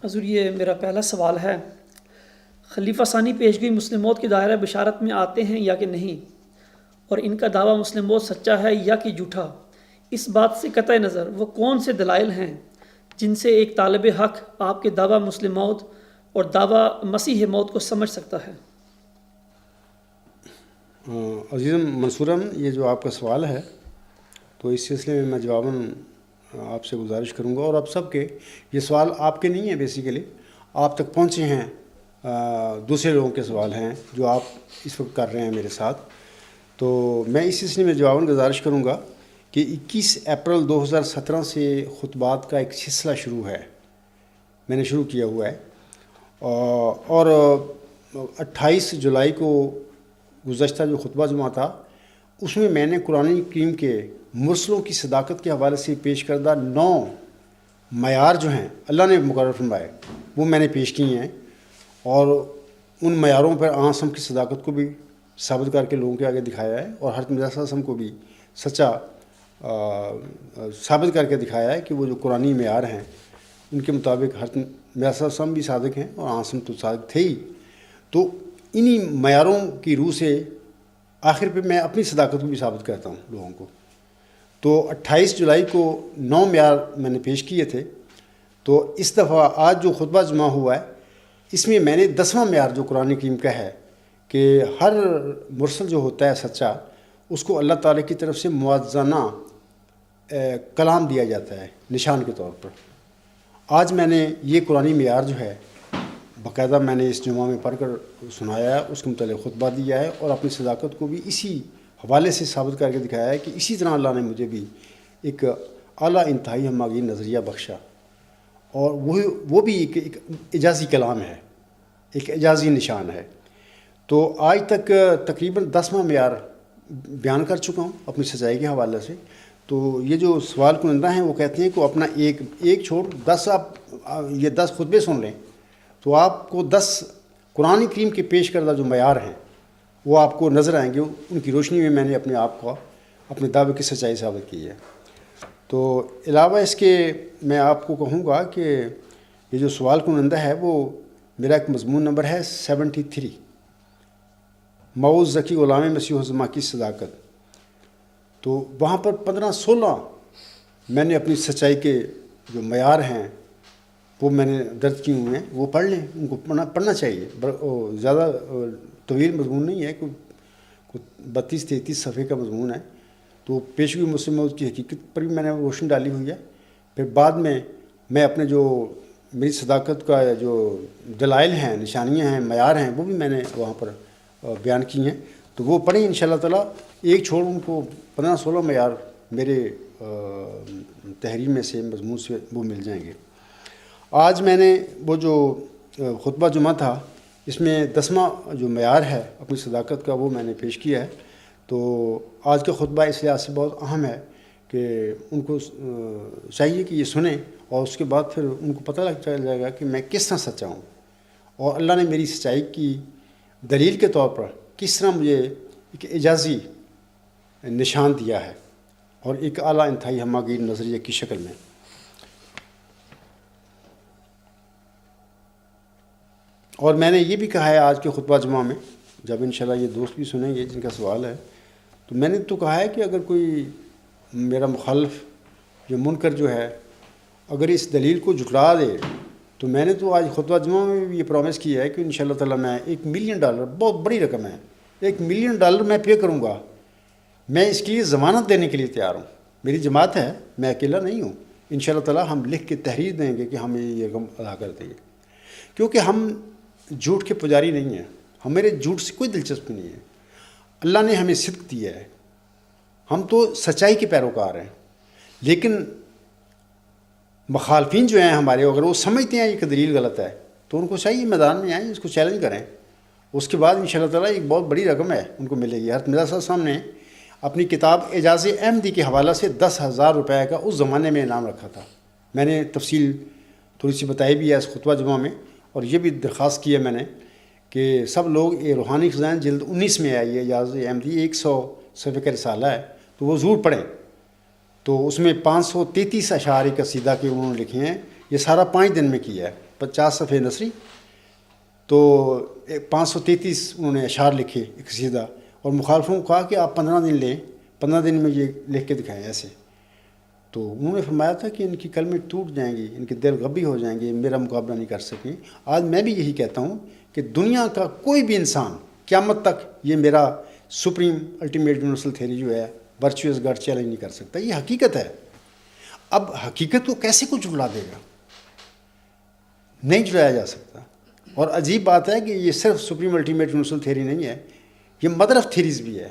حضور یہ میرا پہلا سوال ہے، خلیفہ ثانی پیشگوئی مسلم موت کے دائرہ بشارت میں آتے ہیں یا کہ نہیں، اور ان کا دعویٰ مسلم موت سچا ہے یا کہ جھوٹا؟ اس بات سے قطع نظر وہ کون سے دلائل ہیں جن سے ایک طالب حق آپ کے دعویٰ مسلم موت اور دعویٰ مسیح موت کو سمجھ سکتا ہے؟ عزیزم منصورم، یہ جو آپ کا سوال ہے تو اس سلسلے میں جواباً آپ سے گزارش کروں گا، اور آپ سب کے یہ سوال آپ کے نہیں ہیں، بیسیکلی آپ تک پہنچے ہیں، دوسرے لوگوں کے سوال ہیں جو آپ اس وقت کر رہے ہیں میرے ساتھ. تو میں اس سلسلے میں جواباً گزارش کروں گا کہ 21 اپریل 2017 سے خطبات کا ایک سلسلہ شروع ہے، میں نے شروع کیا ہوا ہے، اور 28 جولائی کو گزشتہ جو خطبہ جمعہ تھا اس میں نے قرآن کریم کے مرسلوں کی صداقت کے حوالے سے پیش کردہ 9 معیار جو ہیں اللہ نے مقرر فرمائے وہ میں نے پیش کیے ہیں، اور ان معیاروں پر آن کی صداقت کو بھی ثابت کر کے لوگوں کے آگے دکھایا ہے، اور حضرت مرزا صلی اللہ علیہ وسلم کو بھی سچا ثابت کر کے دکھایا ہے کہ وہ جو قرآنی معیار ہیں ان کے مطابق حضرت مرزا صلی اللہ علیہ وسلم بھی صادق ہیں اور آن تو صادق تھے ہی. تو انہی معیاروں کی روح سے آخر پہ میں اپنی صداقت کو بھی ثابت کرتا ہوں لوگوں کو. تو 28 جولائی کو 9 معیار میں نے پیش کیے تھے، تو اس دفعہ آج جو خطبہ جمع ہوا ہے اس میں نے 10واں معیار جو قرآن کریم کا ہے کہ ہر مرسل جو ہوتا ہے سچا، اس کو اللہ تعالیٰ کی طرف سے موازنہ کلام دیا جاتا ہے نشان کے طور پر. آج میں نے یہ قرآنی معیار جو ہے باقاعدہ میں نے اس جمعہ میں پڑھ کر سنایا ہے، اس کے متعلق خطبہ دیا ہے، اور اپنی صداقت کو بھی اسی حوالے سے ثابت کر کے دکھایا ہے کہ اسی طرح اللہ نے مجھے بھی ایک اعلیٰ انتہائی ہماگیر نظریہ بخشا، اور وہ بھی ایک اعجازی کلام ہے، ایک اعجازی نشان ہے. تو آج تک تقریباً 10واں معیار بیان کر چکا ہوں اپنی سچائی کے حوالے سے. تو یہ جو سوال کنندہ ہیں وہ کہتے ہیں کہ اپنا ایک چھوڑ 10 آپ یہ 10 خطبے سن لیں تو آپ کو 10 قرآن کریم کے پیش کردہ جو معیار ہیں وہ آپ کو نظر آئیں گے. ان کی روشنی میں نے اپنے آپ کو اپنے دعوے کی سچائی ثابت کی ہے. تو علاوہ اس کے میں آپ کو کہوں گا کہ یہ جو سوال کنندہ ہے وہ میرا ایک مضمون نمبر ہے 73، مئوز ذکی غلام مسیح الزماں کی صداقت. تو وہاں پر 15-16 میں نے اپنی سچائی کے جو معیار ہیں وہ میں نے درج کیے ہوئے ہیں، وہ پڑھ لیں، ان کو پڑھنا چاہیے. زیادہ طویل مضمون نہیں ہے، کوئی 32-33 صفحے کا مضمون ہے. تو پیشگوئی مسلم موت کی حقیقت پر بھی میں نے روشنی ڈالی ہوئی ہے. پھر بعد میں اپنے جو میری صداقت کا جو دلائل ہیں، نشانیاں ہیں، معیار ہیں، وہ بھی میں نے وہاں پر بیان کی ہیں. تو وہ پڑھیں انشاءاللہ تعالیٰ. ایک چھوڑ ان کو 15-16 معیار میرے تحریر میں سے مضمون سے وہ مل جائیں گے. آج میں نے وہ جو خطبہ جمعہ تھا اس میں 10واں جو معیار ہے اپنی صداقت کا وہ میں نے پیش کیا ہے. تو آج کا خطبہ اس لحاظ سے بہت اہم ہے کہ ان کو چاہیے کہ یہ سنیں، اور اس کے بعد پھر ان کو پتہ لگ چل جائے گا کہ میں کس طرح سچا ہوں، اور اللہ نے میری سچائی کی دلیل کے طور پر کس طرح مجھے ایک اعجازی نشان دیا ہے، اور ایک اعلیٰ انتہائی ہماگیر نظریے کی شکل میں. اور میں نے یہ بھی کہا ہے آج کے خطبہ جمعہ میں، جب انشاءاللہ یہ دوست بھی سنیں گے جن کا سوال ہے، تو میں نے تو کہا ہے کہ اگر کوئی میرا مخالف جو منکر جو ہے اگر اس دلیل کو جھٹلا دے، تو میں نے تو آج خطبہ جمعہ میں بھی یہ پرومس کیا ہے کہ انشاءاللہ تعالیٰ میں $1 ملین، بہت بڑی رقم ہے، $1 ملین میں پے کروں گا. میں اس کی ضمانت دینے کے لیے تیار ہوں. میری جماعت ہے، میں اکیلا نہیں ہوں. انشاءاللہ تعالیٰ ہم لکھ کے تحریر دیں گے کہ ہم یہ رقم ادا کر دیں گے، کیونکہ ہم جھوٹ کے پجاری نہیں ہیں، ہمارے جھوٹ سے کوئی دلچسپی نہیں ہے. اللہ نے ہمیں صدق دیا ہے، ہم تو سچائی کے پیروکار ہیں. لیکن مخالفین جو ہیں ہمارے، اگر وہ سمجھتے ہیں یہ دلیل غلط ہے تو ان کو چاہیے میدان میں آئیں، اس کو چیلنج کریں. اس کے بعد انشاءاللہ تعالیٰ ایک بہت بڑی رقم ہے ان کو ملے گی. حضرت مرزا صلی اللہ علیہ وسلم نے اپنی کتاب اعجاز احمدی کے حوالے سے 10,000 روپے کا اس زمانے میں انعام رکھا تھا. میں نے تفصیل تھوڑی سی بتائی بھی ہے اس خطبہ جمعہ میں، اور یہ بھی درخواست کی ہے میں نے کہ سب لوگ یہ روحانی خزائن جلد 19 میں آئی ہے اعجاز احمدی، 100 صفحے کا رسالہ ہے، تو وہ ضرور پڑھیں. تو اس میں 533 اشعار قصیدہ کے انہوں نے لکھے ہیں یہ سارا 5 دن میں کیا ہے، 50 صفحے نثری، تو 533 انہوں نے اشعار لکھے ایک قصیدہ، اور مخالفوں کو کہا کہ آپ 15 دن لیں، 15 دن میں یہ لکھ کے دکھائیں ایسے. تو انہوں نے فرمایا تھا کہ ان کی کلمیں ٹوٹ جائیں گی، ان کے دل غبی ہو جائیں گے، میرا مقابلہ نہیں کر سکیں. آج میں بھی یہی کہتا ہوں کہ دنیا کا کوئی بھی انسان قیامت تک یہ میرا سپریم الٹیمیٹ یونیورسل تھیوری جو ہے ورچوئس گاڈ چیلنج نہیں کر سکتا. یہ حقیقت ہے. اب حقیقت کو کیسے کچھ جھٹلا دے گا؟ نہیں جھٹلایا جا سکتا. اور عجیب بات ہے کہ یہ صرف سپریم الٹیمیٹ یونیورسل تھیوری نہیں ہے، یہ مدر آف تھیریز بھی ہے،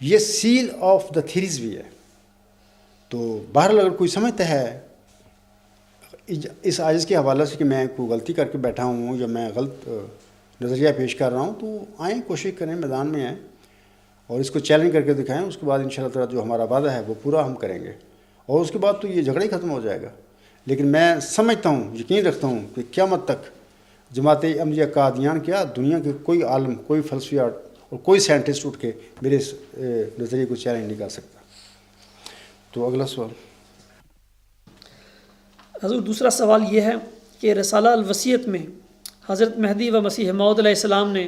یہ سیل آف دا تھیریز بھی ہے. تو بہرحال اگر کوئی سمجھتا ہے اس عاجز کے حوالے سے کہ میں کوئی غلطی کر کے بیٹھا ہوں یا میں غلط نظریہ پیش کر رہا ہوں، تو آئیں، کوشش کریں، میدان میں آئیں اور اس کو چیلنج کر کے دکھائیں. اس کے بعد انشاءاللہ تعالیٰ جو ہمارا وعدہ ہے وہ پورا ہم کریں گے، اور اس کے بعد تو یہ جھگڑا ہی ختم ہو جائے گا. لیکن میں سمجھتا ہوں، یقین رکھتا ہوں کہ قیامت تک جماعت احمدیہ قادیان کیا دنیا کے کوئی عالم، کوئی فلسفی اور کوئی سائنٹسٹ اٹھ کے میرے اس نظریے کو چیلنج نہیں کر سکتا. تو اگلا سوال. حضور دوسرا سوال یہ ہے کہ رسالہ الوصیت میں حضرت مہدی و مسیح موعود علیہ السلام نے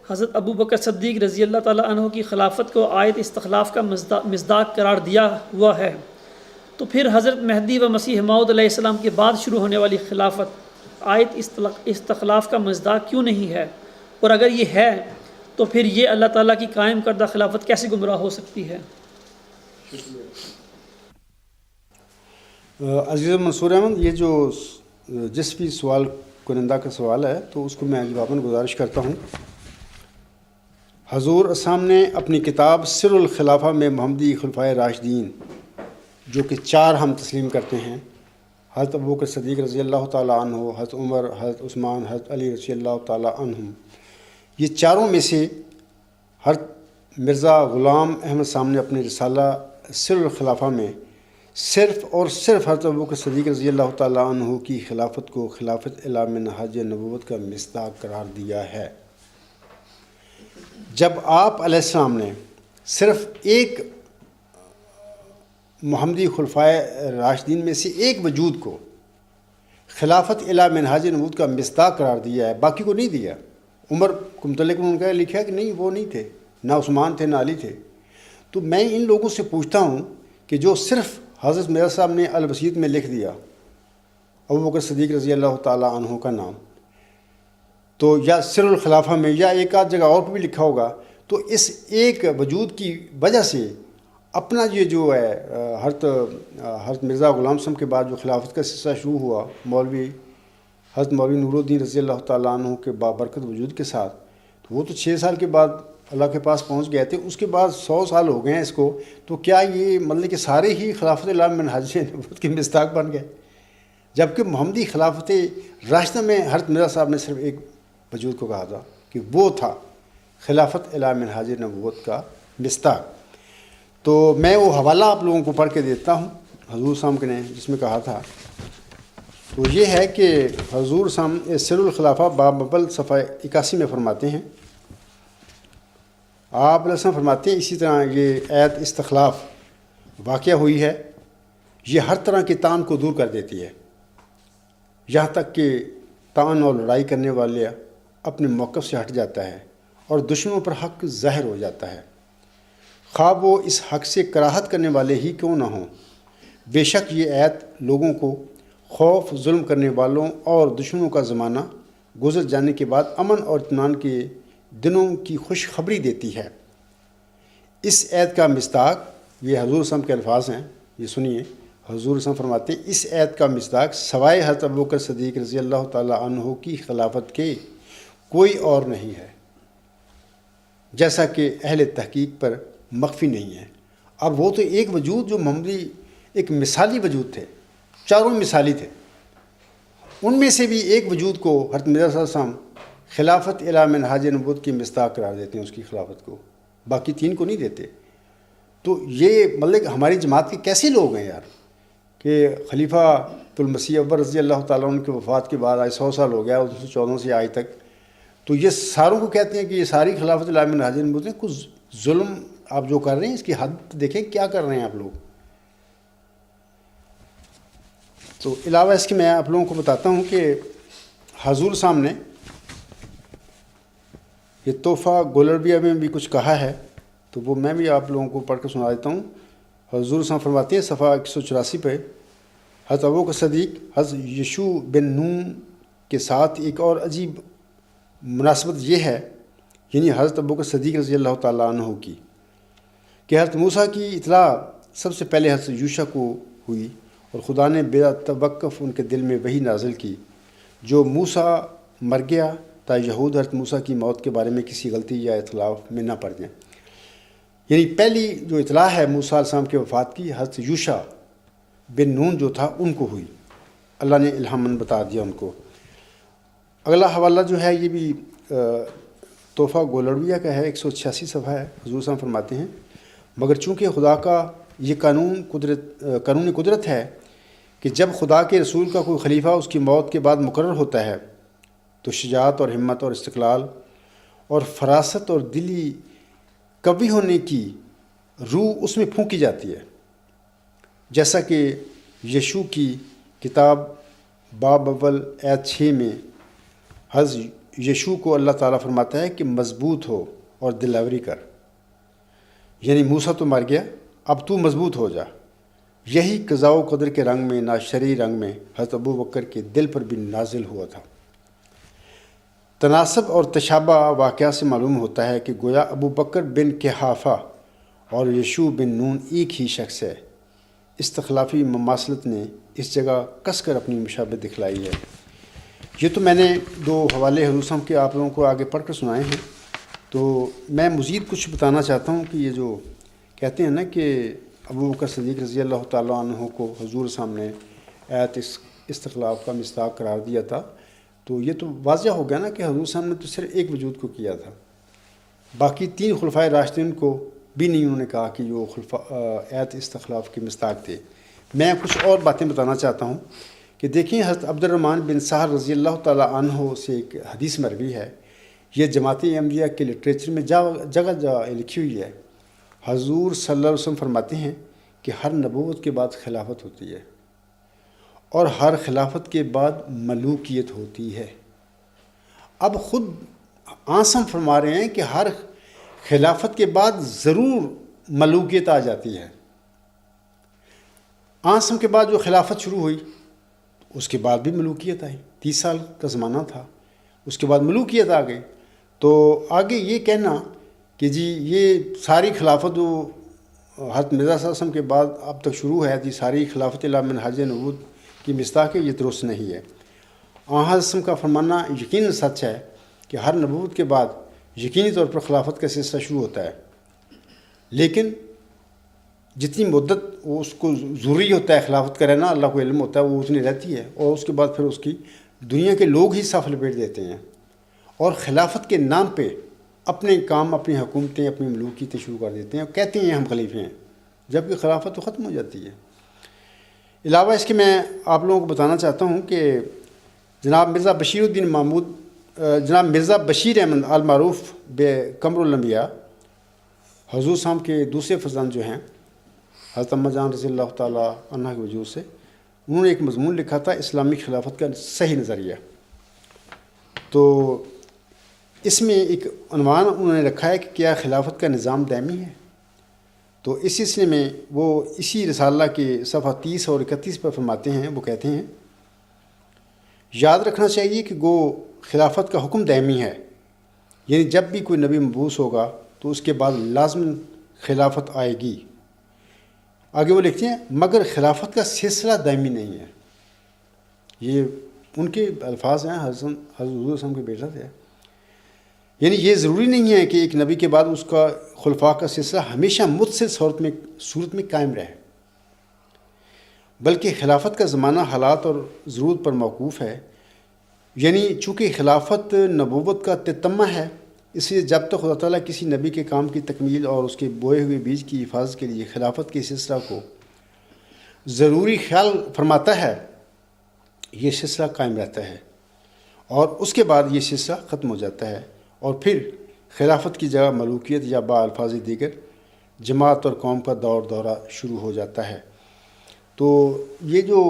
حضرت ابو بکر صدیق رضی اللہ تعالیٰ عنہ کی خلافت کو آیت استخلاف کا مصداق قرار دیا ہوا ہے، تو پھر حضرت مہدی و مسیح موعود علیہ السلام کے بعد شروع ہونے والی خلافت آیت استخلاف کا مصداق کیوں نہیں ہے؟ اور اگر یہ ہے تو پھر یہ اللہ تعالیٰ کی قائم کردہ خلافت کیسے گمراہ ہو سکتی ہے؟ عزیز منصور احمد، یہ جو جس بھی سوال کنندہ کا سوال ہے تو اس کو میں جواباً گزارش کرتا ہوں. حضور اسلام نے اپنی کتاب سر الخلافہ میں محمدی خلفائے راشدین جو کہ 4 ہم تسلیم کرتے ہیں، حضرت ابوبکر صدیق رضی اللہ تعالیٰ عنہ، حضرت عمر، حضرت عثمان، حضرت علی رضی اللہ تعالیٰ عنہم، یہ چاروں میں سے حضرت مرزا غلام احمد صاحب نے اپنے رسالہ سر الخلافہ میں صرف اور صرف حضرت ابوبکر صدیق رضی اللہ تعالیٰ عنہ کی خلافت کو خلافت اعلی منہاج نبوت کا مصداق قرار دیا ہے. جب آپ علیہ السلام نے صرف ایک محمدی خلفائے راشدین میں سے ایک وجود کو خلافت اعلی منہاج نبوت کا مصداق قرار دیا ہے، باقی کو نہیں دیا. عمر کو متعلق ان کا لکھا ہے کہ نہیں، وہ نہیں تھے، نہ عثمان تھے، نہ علی تھے. تو میں ان لوگوں سے پوچھتا ہوں کہ جو صرف حضرت مرزا صاحب نے الوصیت میں لکھ دیا ابوبکر صدیق رضی اللہ تعالیٰ عنہ کا نام، تو یا سر الخلافہ میں یا ایک آدھ جگہ اور پہ بھی لکھا ہوگا، تو اس ایک وجود کی وجہ سے اپنا یہ جو ہے حضرت مرزا غلام صاحب کے بعد جو خلافت کا سلسلہ شروع ہوا حضرت مولوی نور الدین رضی اللہ تعالیٰ عنہ کے بابرکت وجود کے ساتھ، تو وہ تو 6 سال کے بعد اللہ کے پاس پہنچ گئے تھے. اس کے بعد 100 سال ہو گئے ہیں اس کو. تو کیا یہ مطلب کہ سارے ہی خلافت اعلی منہاج نبوت کے مصداق بن گئے؟ جبکہ محمدی خلافت راشدہ میں حضرت مرزا صاحب نے صرف ایک وجود کو کہا تھا کہ وہ تھا خلافت اعلی منہاج نبوت کا مصداق. تو میں وہ حوالہ آپ لوگوں کو پڑھ کے دیتا ہوں حضور صاحب نے جس میں کہا تھا. تو یہ ہے کہ حضور صاحب سر الخلافہ باب اول صفحہ 81 میں فرماتے ہیں، آپ علیہ السلام فرماتے ہیں اسی طرح یہ آیت استخلاف واقعہ ہوئی ہے، یہ ہر طرح کے طعن کو دور کر دیتی ہے، یہاں تک کہ طعن اور لڑائی کرنے والے اپنے موقف سے ہٹ جاتا ہے اور دشمنوں پر حق ظاہر ہو جاتا ہے، خواہ وہ اس حق سے کراہت کرنے والے ہی کیوں نہ ہوں. بے شک یہ آیت لوگوں کو خوف، ظلم کرنے والوں اور دشمنوں کا زمانہ گزر جانے کے بعد امن اور اطمینان کے دنوں کی خوشخبری دیتی ہے. اس آیت کا مصداق، یہ حضور صلی اللہ علیہ وسلم کے الفاظ ہیں، یہ سنیے. حضور صلی اللہ علیہ وسلم فرماتے ہیں اس آیت کا مصداق سوائے حضرت ابوبکر صدیق رضی اللہ تعالیٰ عنہ کی خلافت کے کوئی اور نہیں ہے، جیسا کہ اہل تحقیق پر مخفی نہیں ہے. اب وہ تو ایک وجود جو محمدی ایک مثالی وجود تھے، چاروں مثالی تھے، ان میں سے بھی ایک وجود کو حضرت مرزا صلی اللہ علیہ وسلم خلافت اعلی منہاج نبوت کی مصداق قرار دیتے ہیں، اس کی خلافت کو، باقی 3 کو نہیں دیتے. تو یہ مطلب ہماری جماعت کے کیسے لوگ ہیں یار کہ خلیفہ المسیح اول رضی اللہ تعالیٰ عنہ کی وفات کے بعد آج 100 سال ہو گیا 1914 سے آج تک، تو یہ ساروں کو کہتے ہیں کہ یہ ساری خلافت اعلی منہاج نبوت ہیں. کچھ ظلم آپ جو کر رہے ہیں اس کی حد دیکھیں، کیا کر رہے ہیں آپ لوگ. تو علاوہ اس کے میں آپ لوگوں کو بتاتا ہوں کہ حضور صاحب نے یہ تحفہ گولربیہ میں بھی کچھ کہا ہے، تو وہ میں بھی آپ لوگوں کو پڑھ کر سنا دیتا ہوں۔ حضور صاحب فرماتے ہیں صفحہ 184 پہ، حضرت ابوبکر صدیق حضرت یشوع بن نون کے ساتھ ایک اور عجیب مناسبت یہ ہے، یعنی حضرت ابوبکر صدیق رضی اللہ تعالیٰ عنہ کی، کہ حضرت موسیٰ کی اطلاع سب سے پہلے حضرت یوشع کو ہوئی، اور خدا نے بلا توقف ان کے دل میں وحی نازل کی، جو موسیٰ مر گیا تاکہ یہود حضرت موسیٰ کی موت کے بارے میں کسی غلطی یا اختلاف میں نہ پڑ جائیں۔ یعنی پہلی جو اطلاع ہے موسیٰ علیہ السلام کے وفات کی، حضرت یوشع بن نون جو تھا ان کو ہوئی، اللہ نے الہاماً بتا دیا ان کو۔ اگلا حوالہ جو ہے یہ بھی تحفہ گولربیہ کا ہے، 186 صفحہ ہے۔ حضور صاحب فرماتے ہیں، مگر چونکہ خدا کا یہ قانون قدرت ہے کہ جب خدا کے رسول کا کوئی خلیفہ اس کی موت کے بعد مقرر ہوتا ہے تو شجاعت اور ہمت اور استقلال اور فراست اور دلی قوی ہونے کی روح اس میں پھونکی جاتی ہے، جیسا کہ یشوع کی کتاب باب اول آیت 6 میں حضرت یشوع کو اللہ تعالیٰ فرماتا ہے کہ مضبوط ہو اور دلاوری کر، یعنی موسیٰ تو مر گیا، اب تو مضبوط ہو جا۔ یہی قضاء و قدر کے رنگ میں، ناشرعی رنگ میں حضرت ابوبکر کے دل پر بھی نازل ہوا تھا۔ تناسب اور تشابہ واقعہ سے معلوم ہوتا ہے کہ گویا ابوبکر بن قحافہ اور یشوع بن نون ایک ہی شخص ہے۔ استخلافی مماثلت نے اس جگہ کس کر اپنی مشابہت دکھلائی ہے۔ یہ تو میں نے 2 حوالے حضور صاحب کے آپ لوگوں کو آگے پڑھ کر سنائے ہیں، تو میں مزید کچھ بتانا چاہتا ہوں کہ یہ جو کہتے ہیں نا کہ ابوبکر صدیق رضی اللہ تعالیٰ عنہ کو حضور صاحب نے آیت استخلاف کا مصداق قرار دیا تھا، تو یہ تو واضح ہو گیا نا کہ حضور صاحب نے تو صرف ایک وجود کو کیا تھا، باقی 3 خلفائے راشدین کو بھی نہیں انہوں نے کہا کہ جو آیت استخلاف کے مصداق تھے۔ میں کچھ اور باتیں بتانا چاہتا ہوں کہ دیکھیں حضرت عبد الرحمن بن سہل رضی اللہ تعالیٰ عنہ سے ایک حدیث مروی ہے، یہ جماعت احمدیہ کے لٹریچر میں جگہ جگہ لکھی ہوئی ہے۔ حضور صلی اللہ علیہ وسلم فرماتے ہیں کہ ہر نبوت کے بعد خلافت ہوتی ہے اور ہر خلافت کے بعد ملوکیت ہوتی ہے۔ اب خود آنسم فرما رہے ہیں کہ ہر خلافت کے بعد ضرور ملوکیت آ جاتی ہے۔ آنسم کے بعد جو خلافت شروع ہوئی اس کے بعد بھی ملوکیت آئی، 30 سال کا زمانہ تھا، اس کے بعد ملوکیت آ گئی۔ تو آگے یہ کہنا کہ جی یہ ساری خلافت جو حضرت مرزا صلی اللہ علیہ وسلم کے بعد اب تک شروع ہے، جی ساری خلافت الا منہاج نبوت کی مصداق ہے، یہ درست نہیں ہے۔ حضرت وسلم کا فرمانا یقیناً سچ ہے کہ ہر نبوت کے بعد یقینی طور پر خلافت کا سلسلہ شروع ہوتا ہے، لیکن جتنی مدت وہ اس کو ضروری ہوتا ہے خلافت کا رہنا، اللہ کو علم ہوتا ہے، وہ اتنی رہتی ہے، اور اس کے بعد پھر اس کی دنیا کے لوگ ہی صف لپیٹ دیتے ہیں اور خلافت کے نام پہ اپنے کام، اپنی حکومتیں، اپنی ملوکیتیں شروع کر دیتے ہیں اور کہتے ہیں ہم خلیفے ہیں، جبکہ خلافت تو ختم ہو جاتی ہے۔ علاوہ اس کے میں آپ لوگوں کو بتانا چاہتا ہوں کہ جناب مرزا بشیر الدین محمود، جناب مرزا بشیر احمد المعروف بے قمر الانبیاء، حضور صاحب کے دوسرے فرزند جو ہیں حضرت اماں جان رضی اللہ تعالیٰ عنہ کے وجود سے، انہوں نے ایک مضمون لکھا تھا اسلامی خلافت کا صحیح نظریہ۔ تو اس میں ایک عنوان انہوں نے رکھا ہے کہ کیا خلافت کا نظام دائمی ہے؟ تو اس سلسلے میں وہ اسی رسالہ کے صفحہ 30 اور 31 پر فرماتے ہیں، وہ کہتے ہیں یاد رکھنا چاہیے کہ گو خلافت کا حکم دائمی ہے، یعنی جب بھی کوئی نبی مبعوث ہوگا تو اس کے بعد لازم خلافت آئے گی۔ آگے وہ لکھتے ہیں مگر خلافت کا سلسلہ دائمی نہیں ہے۔ یہ ان کے الفاظ ہیں، حضرت حضور صلی کے بیٹا تھے، یعنی یہ ضروری نہیں ہے کہ ایک نبی کے بعد اس کا خلفاء کا سلسلہ ہمیشہ متصل صورت میں قائم رہے، بلکہ خلافت کا زمانہ حالات اور ضرورت پر موقوف ہے۔ یعنی چونکہ خلافت نبوت کا تتمہ ہے، اس لیے جب تک خدا تعالیٰ کسی نبی کے کام کی تکمیل اور اس کے بوئے ہوئے بیج کی حفاظت کے لیے خلافت کے سلسلہ کو ضروری خیال فرماتا ہے، یہ سلسلہ قائم رہتا ہے، اور اس کے بعد یہ سلسلہ ختم ہو جاتا ہے، اور پھر خلافت کی جگہ ملوکیت یا با الفاظ دیگر جماعت اور قوم کا دورہ شروع ہو جاتا ہے۔ تو یہ جو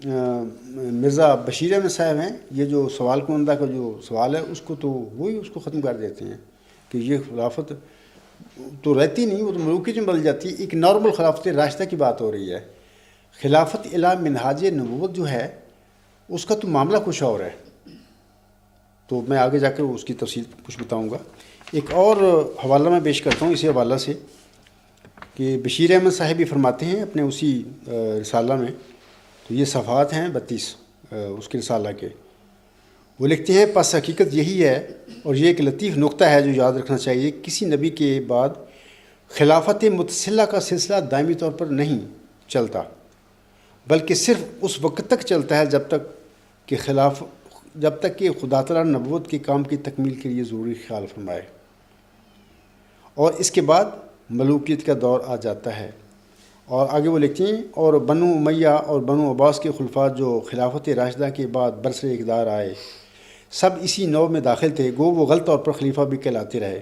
مرزا بشیر احمد صاحب ہیں، یہ جو سوال کنندہ کا جو سوال ہے اس کو تو وہی اس کو ختم کر دیتے ہیں کہ یہ خلافت تو رہتی نہیں، وہ تو ملوکی میں بدل جاتی ہے۔ ایک نارمل خلافت راشدہ کی بات ہو رہی ہے۔ خلافت الی منہاج نبوت جو ہے اس کا تو معاملہ کچھ اور ہے، تو میں آگے جا کر اس کی تفصیل کچھ بتاؤں گا۔ ایک اور حوالہ میں پیش کرتا ہوں اسی حوالہ سے کہ بشیر احمد صاحب بھی فرماتے ہیں اپنے اسی رسالہ میں، تو یہ صفحات ہیں 32 اس کے رسالہ کے، وہ لکھتے ہیں پس حقیقت یہی ہے، اور یہ ایک لطیف نقطہ ہے جو یاد رکھنا چاہیے، کسی نبی کے بعد خلافت متصلہ کا سلسلہ دائمی طور پر نہیں چلتا، بلکہ صرف اس وقت تک چلتا ہے جب تک کہ خدا تعالیٰ نبوت کے کام کی تکمیل کے لیے ضروری خیال فرمائے، اور اس کے بعد ملوکیت کا دور آ جاتا ہے۔ اور آگے وہ لکھتے ہیں اور بنو امیہ اور بنو عباس کے خلفاء جو خلافت راشدہ کے بعد برسر اقتدار آئے سب اسی نوع میں داخل تھے، گو وہ غلط طور پر خلیفہ بھی کہلاتے رہے،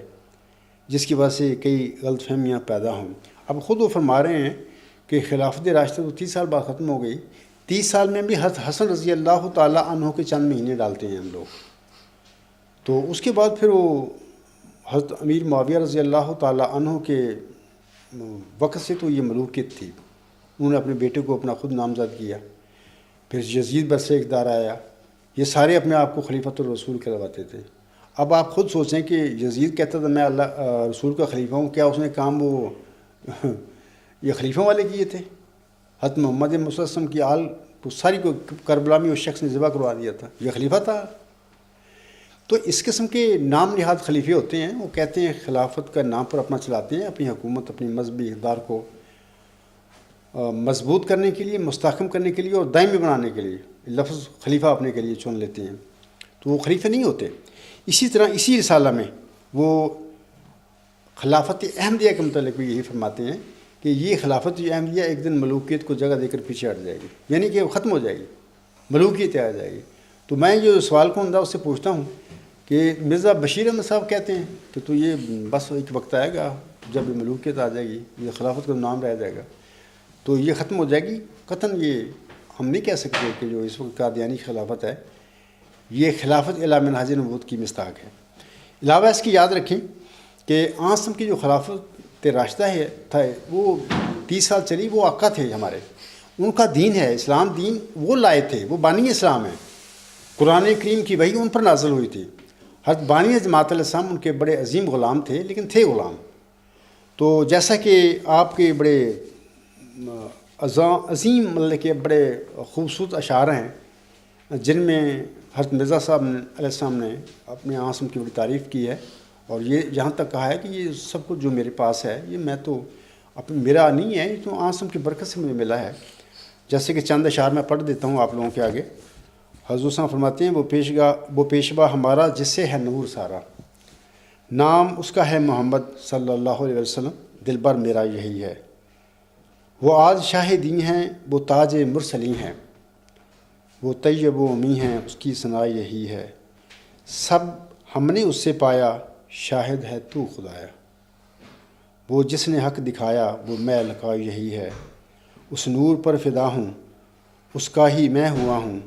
جس کی وجہ سے کئی غلط فہمیاں پیدا ہوں۔ اب خود وہ فرما رہے ہیں کہ خلافت راشدہ تو 30 سال بعد ختم ہو گئی، 30 سال میں بھی حضرت حسن رضی اللہ تعالیٰ عنہ کے چند مہینے ڈالتے ہیں ہم لوگ، تو اس کے بعد پھر وہ حضرت امیر معاویہ رضی اللہ تعالیٰ عنہ کے وقت سے تو یہ ملوکیت تھی، انہوں نے اپنے بیٹے کو اپنا خود نامزد کیا، پھر یزید برسر اقتدار آیا، یہ سارے اپنے آپ کو خلیفۃ الرسول کہلواتے تھے۔ اب آپ خود سوچیں کہ یزید کہتا تھا میں اللہ رسول کا خلیفہ ہوں، کیا اس نے کام وہ یہ خلیفوں والے کیے تھے؟ حضرت محمد مصطفیٰ کی آل کو ساری کو کربلا میں اس شخص نے ذبح کروا دیا تھا، یہ خلیفہ تھا؟ تو اس قسم کے نام نہاد خلیفے ہوتے ہیں، وہ کہتے ہیں خلافت کا نام پر اپنا چلاتے ہیں، اپنی حکومت اپنی مذہبی اقدار کو مضبوط کرنے کے لیے، مستحکم کرنے کے لیے اور دائمی بنانے کے لیے لفظ خلیفہ اپنے کے لیے چن لیتے ہیں، تو وہ خلیفہ نہیں ہوتے۔ اسی طرح اسی رسالہ میں وہ خلافت احمدیہ کے متعلق بھی یہی فرماتے ہیں کہ یہ خلافت احمدیہ ایک دن ملوکیت کو جگہ دے کر پیچھے ہٹ جائے گی، یعنی کہ وہ ختم ہو جائے گی، ملوکیت آ جائے گی۔ تو میں جو سوال کو اس سے پوچھتا ہوں کہ مرزا بشیر احمد صاحب کہتے ہیں کہ تو یہ بس ایک وقت آئے گا جب یہ ملوکیت آ جائے گی، یہ خلافت کا نام رہ جائے گا تو یہ ختم ہو جائے گی۔ قطعاً یہ ہم نہیں کہہ سکتے کہ جو اس وقت قادیانی خلافت ہے یہ خلافت الی منہاج نبوت کی مصداق ہے۔ علاوہ اس کی یاد رکھیں کہ آنسم کی جو خلافت راشدہ تھا وہ 30 سال چلی، وہ آقا تھے ہمارے، ان کا دین ہے اسلام، دین وہ لائے تھے، وہ بانی اسلام ہیں، قرآن کریم کی وحی ان پر نازل ہوئی تھی۔ حضرت بانی جماعت علیہ السلام ان کے بڑے عظیم غلام تھے، لیکن تھے غلام۔ تو جیسا کہ آپ کے بڑے عظیم مطلب کہ بڑے خوبصورت اشعار ہیں جن میں حضرت مرزا صاحب علیہ السلام نے اپنے عاصم کی بڑی تعریف کی ہے، اور یہ یہاں تک کہا ہے کہ یہ سب کچھ جو میرے پاس ہے یہ میں تو میرا نہیں ہے، یہ تو عاصم کی برکت سے مجھے ملا ہے۔ جیسے کہ چند اشعار میں پڑھ دیتا ہوں آپ لوگوں کے آگے۔ حضور صاحب فرماتے ہیں وہ پیشوا ہمارا جس سے ہے نور سارا، نام اس کا ہے محمد صلی اللہ علیہ وسلم، دل بر میرا یہی ہے، وہ آج شاہ دین ہیں، وہ تاج مرسلی ہیں، وہ طیب و امی ہیں، اس کی ثنا یہی ہے، سب ہم نے اس سے پایا، شاہد ہے تو خدایا، وہ جس نے حق دکھایا، وہ میں لقا یہی ہے، اس نور پر فدا ہوں، اس کا ہی میں ہوا ہوں،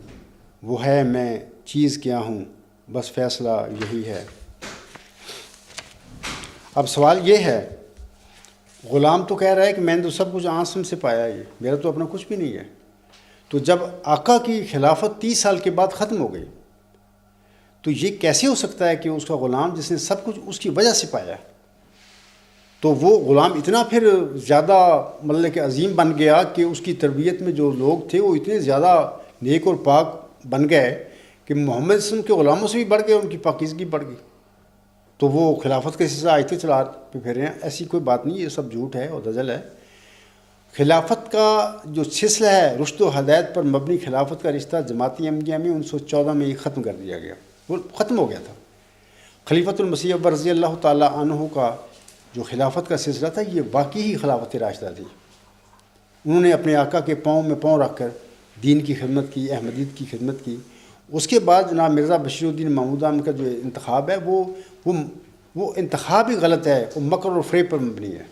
وہ ہے میں چیز کیا ہوں، بس فیصلہ یہی ہے۔ اب سوال یہ ہے، غلام تو کہہ رہا ہے کہ میں نے تو سب کچھ عاصم سے پایا، یہ میرا تو اپنا کچھ بھی نہیں ہے، تو جب آقا کی خلافت 30 سال کے بعد ختم ہو گئی تو یہ کیسے ہو سکتا ہے کہ اس کا غلام جس نے سب کچھ اس کی وجہ سے پایا، تو وہ غلام اتنا پھر زیادہ مطلب کہ عظیم بن گیا کہ اس کی تربیت میں جو لوگ تھے وہ اتنے زیادہ نیک اور پاک بن گئے کہ محمد صلی اللہ علیہ وسلم کے غلاموں سے بھی بڑھ گئے، ان کی پاکیزگی بڑھ گئی، تو وہ خلافت کے سلسلہ آیتیں چلا پھر رہے ہیں۔ ایسی کوئی بات نہیں، یہ سب جھوٹ ہے اور دجل ہے۔ خلافت کا جو سلسلہ ہے رشد و ہدایت پر مبنی خلافت کا رشتہ جماعتی احمدیہ میں 1914 میں یہ ختم کر دیا گیا، وہ ختم ہو گیا تھا۔ خلیفۃ المسیح اکبر رضی اللہ تعالیٰ عنہ کا جو خلافت کا سلسلہ تھا یہ واقعی ہی خلافت راشدہ تھی، انہوں نے اپنے آقا کے پاؤں میں پاؤں رکھ کر دین کی خدمت کی، احمدیت کی خدمت کی۔ اس کے بعد جناب مرزا بشیر الدین محمود احمد کا جو انتخاب ہے وہ انتخاب ہی غلط ہے، وہ مکر اور فریب پر مبنی ہے،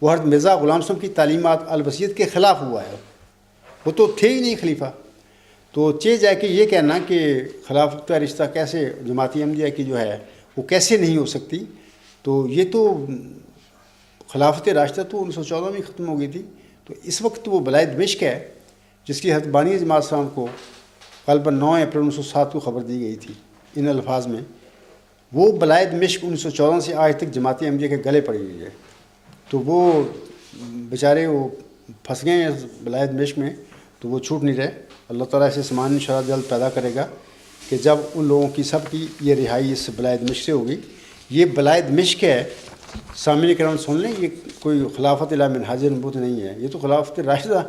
وہ حضرت مرزا غلام صاحب کی تعلیمات الوصیت کے خلاف ہوا ہے، وہ تو تھے ہی نہیں خلیفہ. تو جائے کہ یہ کہنا کہ خلافت کا رشتہ کیسے جماعت احمدیہ کی جو ہے وہ کیسے نہیں ہو سکتی، تو یہ تو خلافت راشدہ تو 1914 میں ختم ہو گئی تھی. تو اس وقت وہ بلائے دمشق ہے جس کی حضرت بانی جماعت اسلام کو غالباً 9 اپریل 1907 کو خبر دی گئی تھی ان الفاظ میں. وہ بلائے دمشق 1914 سے آج تک جماعت احمدیہ کے گلے پڑی ہوئی ہے. تو وہ بیچارے وہ پھنس گئے ہیں بلائے دمشق میں، تو وہ چھوٹ نہیں رہے. اللہ تعالیٰ سے سامان انشاءاللہ جلد پیدا کرے گا کہ جب ان لوگوں کی سب کی یہ رہائی اس بلائے دمشق سے ہوگی. یہ بلائے دمشق ہے، سامعین کرام سن لیں، یہ کوئی خلافت الی منہاج نبوت نہیں ہے، یہ تو خلافت راشدہ.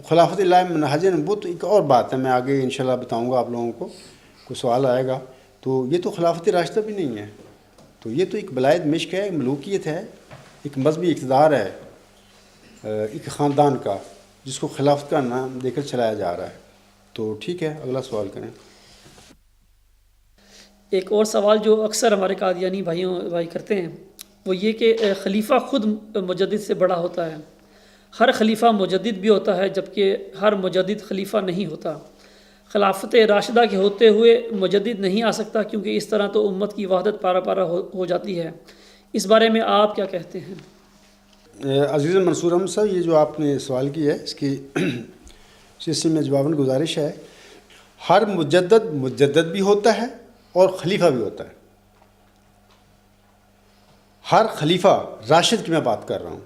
خلافت الی منہاج نبوت ایک اور بات ہے، میں آگے انشاءاللہ بتاؤں گا آپ لوگوں کو، کوئی سوال آئے گا. تو یہ تو خلافت راشدہ بھی نہیں ہے. تو یہ تو ایک بلائے دمشق ہے، ملوکیت ہے، ایک مذہبی اقتدار ہے ایک خاندان کا، جس کو خلافت کا نام دے کر چلایا جا رہا ہے. تو ٹھیک ہے، اگلا سوال کریں. ایک اور سوال جو اکثر ہمارے قادیانی بھائی کرتے ہیں وہ یہ کہ خلیفہ خود مجدد سے بڑا ہوتا ہے. ہر خلیفہ مجدد بھی ہوتا ہے جبکہ ہر مجدد خلیفہ نہیں ہوتا. خلافت راشدہ کے ہوتے ہوئے مجدد نہیں آ سکتا کیونکہ اس طرح تو امت کی وحدت پارا پارا ہو جاتی ہے. اس بارے میں آپ کیا کہتے ہیں؟ عزیز منصور احمد صاحب، یہ جو آپ نے سوال کی ہے اس کی سلسلے میں جواباً گزارش ہے. ہر مجدد بھی ہوتا ہے اور خلیفہ بھی ہوتا ہے. ہر خلیفہ راشد کی میں بات کر رہا ہوں،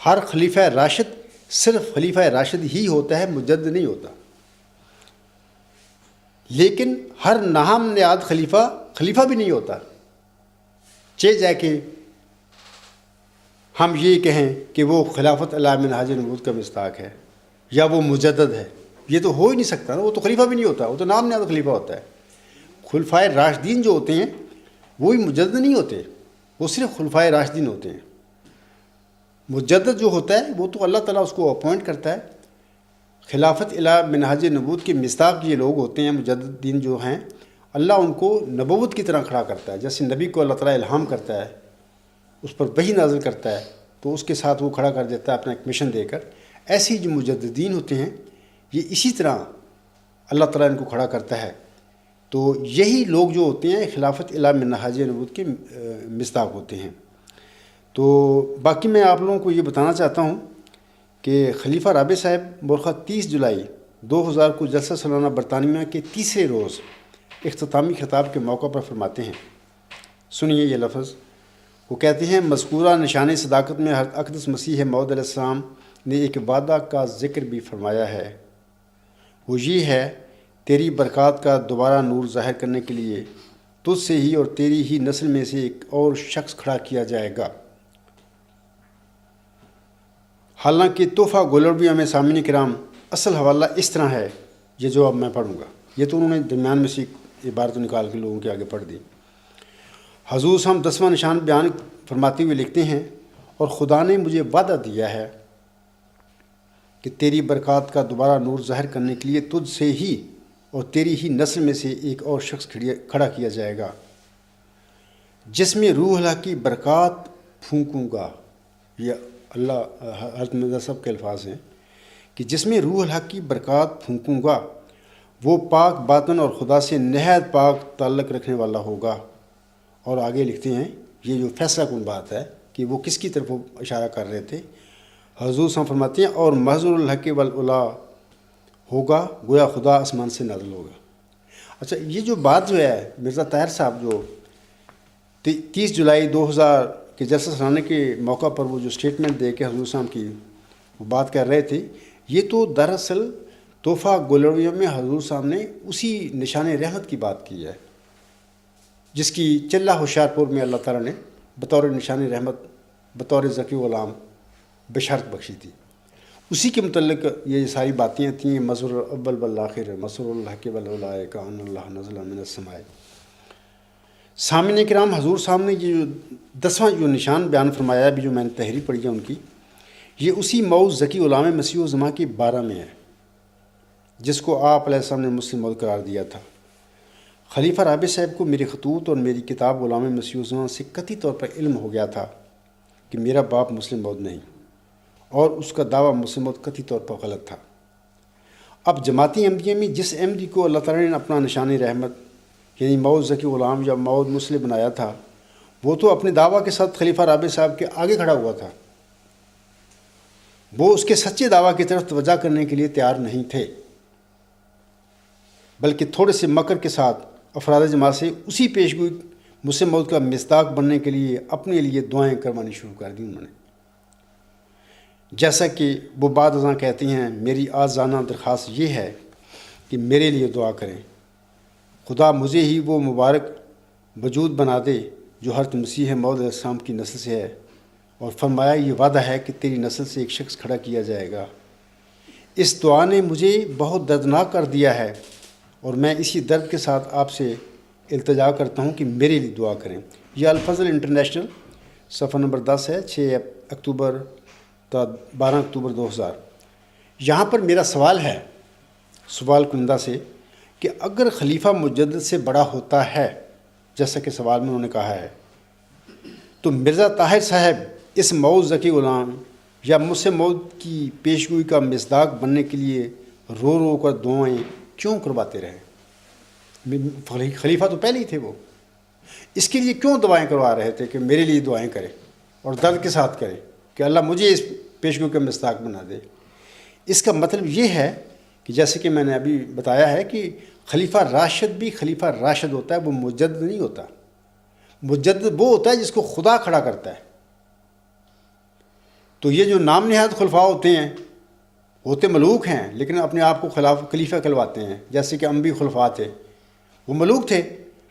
ہر خلیفہ راشد صرف خلیفہ راشد ہی ہوتا ہے، مجدد نہیں ہوتا. لیکن ہر نام نہاد خلیفہ بھی نہیں ہوتا. جائے کہ ہم یہ کہیں کہ وہ خلافت الی منہاج نبوت کا مصداق ہے یا وہ مجدد ہے، یہ تو ہو ہی نہیں سکتا نا. وہ تو خلیفہ بھی نہیں ہوتا، وہ تو نام نہاد خلیفہ ہوتا ہے. خلفائے راشدین جو ہوتے ہیں وہی مجدد نہیں ہوتے، وہ صرف خلفائے راشدین ہوتے ہیں. مجدد جو ہوتا ہے وہ تو اللہ تعالیٰ اس کو اپوائنٹ کرتا ہے. خلافت الی منہاج نبوت کے مصداق یہ لوگ ہوتے ہیں مجددین جو ہیں، اللہ ان کو نبوت کی طرح کھڑا کرتا ہے. جیسے نبی کو اللہ تعالیٰ الہام کرتا ہے، اس پر وحی نازل کرتا ہے تو اس کے ساتھ وہ کھڑا کر دیتا ہے اپنا ایک مشن دے کر. ایسے جو مجددین ہوتے ہیں یہ اسی طرح اللہ تعالیٰ ان کو کھڑا کرتا ہے. تو یہی لوگ جو ہوتے ہیں خلافت الی منہاج نبوت کے مصداق ہوتے ہیں. تو باقی میں آپ لوگوں کو یہ بتانا چاہتا ہوں کہ خلیفہ رابع صاحب برخہ 30 جولائی 2000 کو جلسہ سالانہ برطانیہ کے تیسرے روز اختتامی خطاب کے موقع پر فرماتے ہیں. سنیے یہ لفظ. وہ کہتے ہیں، مذکورہ نشان صداقت میں حضرت اقدس مسیح موعود علیہ السلام نے ایک وعدہ کا ذکر بھی فرمایا ہے. وہ یہ ہے، تیری برکات کا دوبارہ نور ظاہر کرنے کے لیے تجھ سے ہی اور تیری ہی نسل میں سے ایک اور شخص کھڑا کیا جائے گا. حالانکہ تحفہ گولربیہ میں سامعین کرام اصل حوالہ اس طرح ہے، یہ جو اب میں پڑھوں گا، یہ تو انہوں نے درمیان میں سے عبارت نکال کے لوگوں کے آگے پڑھ دی. حضور ہم 10واں نشان بیان فرماتے ہوئے لکھتے ہیں، اور خدا نے مجھے وعدہ دیا ہے کہ تیری برکات کا دوبارہ نور ظاہر کرنے کے لیے تجھ سے ہی اور تیری ہی نسل میں سے ایک اور شخص کھڑا کیا جائے گا، جس میں روح اللہ کی برکات پھونکوں گا. یہ اللہ حضرت مرزا صاحب کے الفاظ ہیں کہ جس میں روح اللہ کی برکات پھونکوں گا، وہ پاک باطن اور خدا سے نہایت پاک تعلق رکھنے والا ہوگا. اور آگے لکھتے ہیں، یہ جو فیصلہ کن بات ہے کہ وہ کس کی طرف اشارہ کر رہے تھے. حضور صاحب فرماتے ہیں، اور محضور الحق والعلا ہوگا، گویا خدا آسمان سے نازل ہوگا. اچھا، یہ جو بات جو ہے مرزا طاہر صاحب جو 30 جولائی 2000 کے جلسہ سالانہ کے موقع پر وہ جو اسٹیٹمنٹ دے کے حضور صاحب کی وہ بات کر رہے تھے، یہ تو دراصل تحفہ گولربیہ میں حضور صاحب نے اسی نشان رحمت کی بات کی ہے، جس کی چلہ ہوشیارپور میں اللہ تعالیٰ نے بطور نشان رحمت بطور ذکی غلام بشارت بخشی تھی. اسی کے متعلق یہ ساری باتیں تھیں، مظہر الاول والآخر مسرور الحق والعلا کان اللہ نزل من السماء. سامعین کرام، حضور صاحب نے یہ جو 10واں جو نشان بیان فرمایا ابھی جو میں نے تحریر پڑھی ہے ان کی، یہ اسی موعود ذکی غلام مسیح الزماں کی 12 میں ہے، جس کو آپ علیہ السلام نے مسلم موعود قرار دیا تھا. خلیفہ رابع صاحب کو میرے خطوط اور میری کتاب غلام مسیح الزماں سے قطعی طور پر علم ہو گیا تھا کہ میرا باپ مسلم موعود نہیں، اور اس کا دعویٰ مسلم موعود قطعی طور پر غلط تھا. اب جماعتی احمدیہ میں جس احمدی کو اللہ تعالیٰ نے اپنا نشان رحمت یعنی مود ذکی غلام یا مود مسلم بنایا تھا، وہ تو اپنے دعویٰ کے ساتھ خلیفہ رابع صاحب کے آگے کھڑا ہوا تھا، وہ اس کے سچے دعویٰ کی طرف توجہ کرنے کے لیے تیار نہیں تھے، بلکہ تھوڑے سے مکر کے ساتھ افراد جماعت سے اسی پیشگوئی مسلم موعود کا مصداق بننے کے لیے اپنے لیے دعائیں کروانی شروع کر دی انہوں نے۔ جیسا کہ وہ بعد ازاں کہتی ہیں، میری آزانہ درخواست یہ ہے کہ میرے لیے دعا کریں، خدا مجھے ہی وہ مبارک وجود بنا دے جو حضرت مسیح موعود علیہ السلام کی نسل سے ہے، اور فرمایا یہ وعدہ ہے کہ تیری نسل سے ایک شخص کھڑا کیا جائے گا۔ اس دعا نے مجھے بہت دردناک کر دیا ہے، اور میں اسی درد کے ساتھ آپ سے التجا کرتا ہوں کہ میرے لیے دعا کریں۔ یہ الفضل انٹرنیشنل صفحہ نمبر 10 ہے، 6 اکتوبر تا 12 اکتوبر 2000۔ یہاں پر میرا سوال ہے سوال کنندہ سے کہ اگر خلیفہ مجدد سے بڑا ہوتا ہے، جیسا کہ سوال میں انہوں نے کہا ہے، تو مرزا طاہر صاحب اس مود ذکی غلام یا مسلم موعود کی پیشگوئی کا مصداق بننے کے لیے رو رو کر دعائیں کیوں کرواتے رہے؟ خلیفہ تو پہلے ہی تھے، وہ اس کے لیے کیوں دعائیں کروا رہے تھے کہ میرے لیے دعائیں کرے اور درد کے ساتھ کرے کہ اللہ مجھے اس پیشگوئی کا مصداق بنا دے؟ اس کا مطلب یہ ہے کہ جیسے کہ میں نے ابھی بتایا ہے کہ خلیفہ راشد بھی خلیفہ راشد ہوتا ہے، وہ مجدد نہیں ہوتا۔ مجدد وہ ہوتا ہے جس کو خدا کھڑا کرتا ہے۔ تو یہ جو نام نہاد خلفاء ہوتے ملوک ہیں، لیکن اپنے آپ کو خلیفہ کہلواتے ہیں، جیسے کہ انبی خلفاء تھے، وہ ملوک تھے،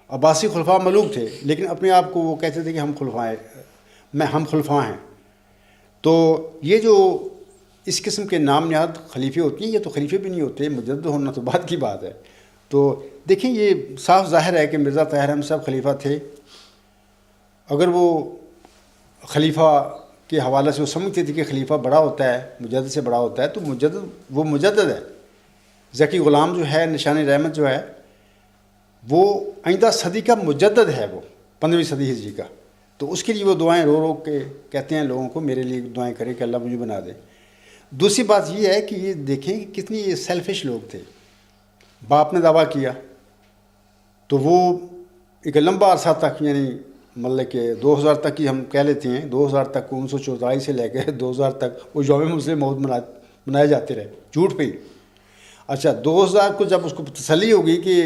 عباسی خلفاء ملوک تھے، لیکن اپنے آپ کو وہ کہتے تھے کہ ہم خلفاء ہیں۔ تو یہ جو اس قسم کے نام نہاد خلیفے ہوتے ہیں، یہ تو خلیفے بھی نہیں ہوتے، مجدد ہونا تو بعد کی بات ہے۔ تو دیکھیں یہ صاف ظاہر ہے کہ مرزا طاہر احمد صاحب خلیفہ تھے۔ اگر وہ خلیفہ کے حوالے سے وہ سمجھتے تھے کہ خلیفہ بڑا ہوتا ہے، مجدد سے بڑا ہوتا ہے، تو وہ مجدد ہے۔ ذکی غلام جو ہے، نشان رحمت جو ہے، وہ آئندہ صدی کا مجدد ہے، وہ 15ویں صدی ہجری کا۔ تو اس کے لیے وہ دعائیں رو رو کے کہتے ہیں لوگوں کو میرے لیے دعائیں کریں کہ اللہ مجھے بنا دے۔ دوسری بات یہ ہے کہ یہ دیکھیں کہ کتنی یہ سیلفش لوگ تھے۔ باپ نے دعویٰ کیا تو وہ ایک لمبا عرصہ تک، یعنی مطلب کہ 2000 تک کی ہم کہہ لیتے ہیں، 2000 تک 1944 سے لے کے 2000 تک وہ یوم مسلم موعود منائے جاتے رہے، جھوٹ پہ ہی۔ اچھا 2000 کو جب اس کو تسلی ہوگی کہ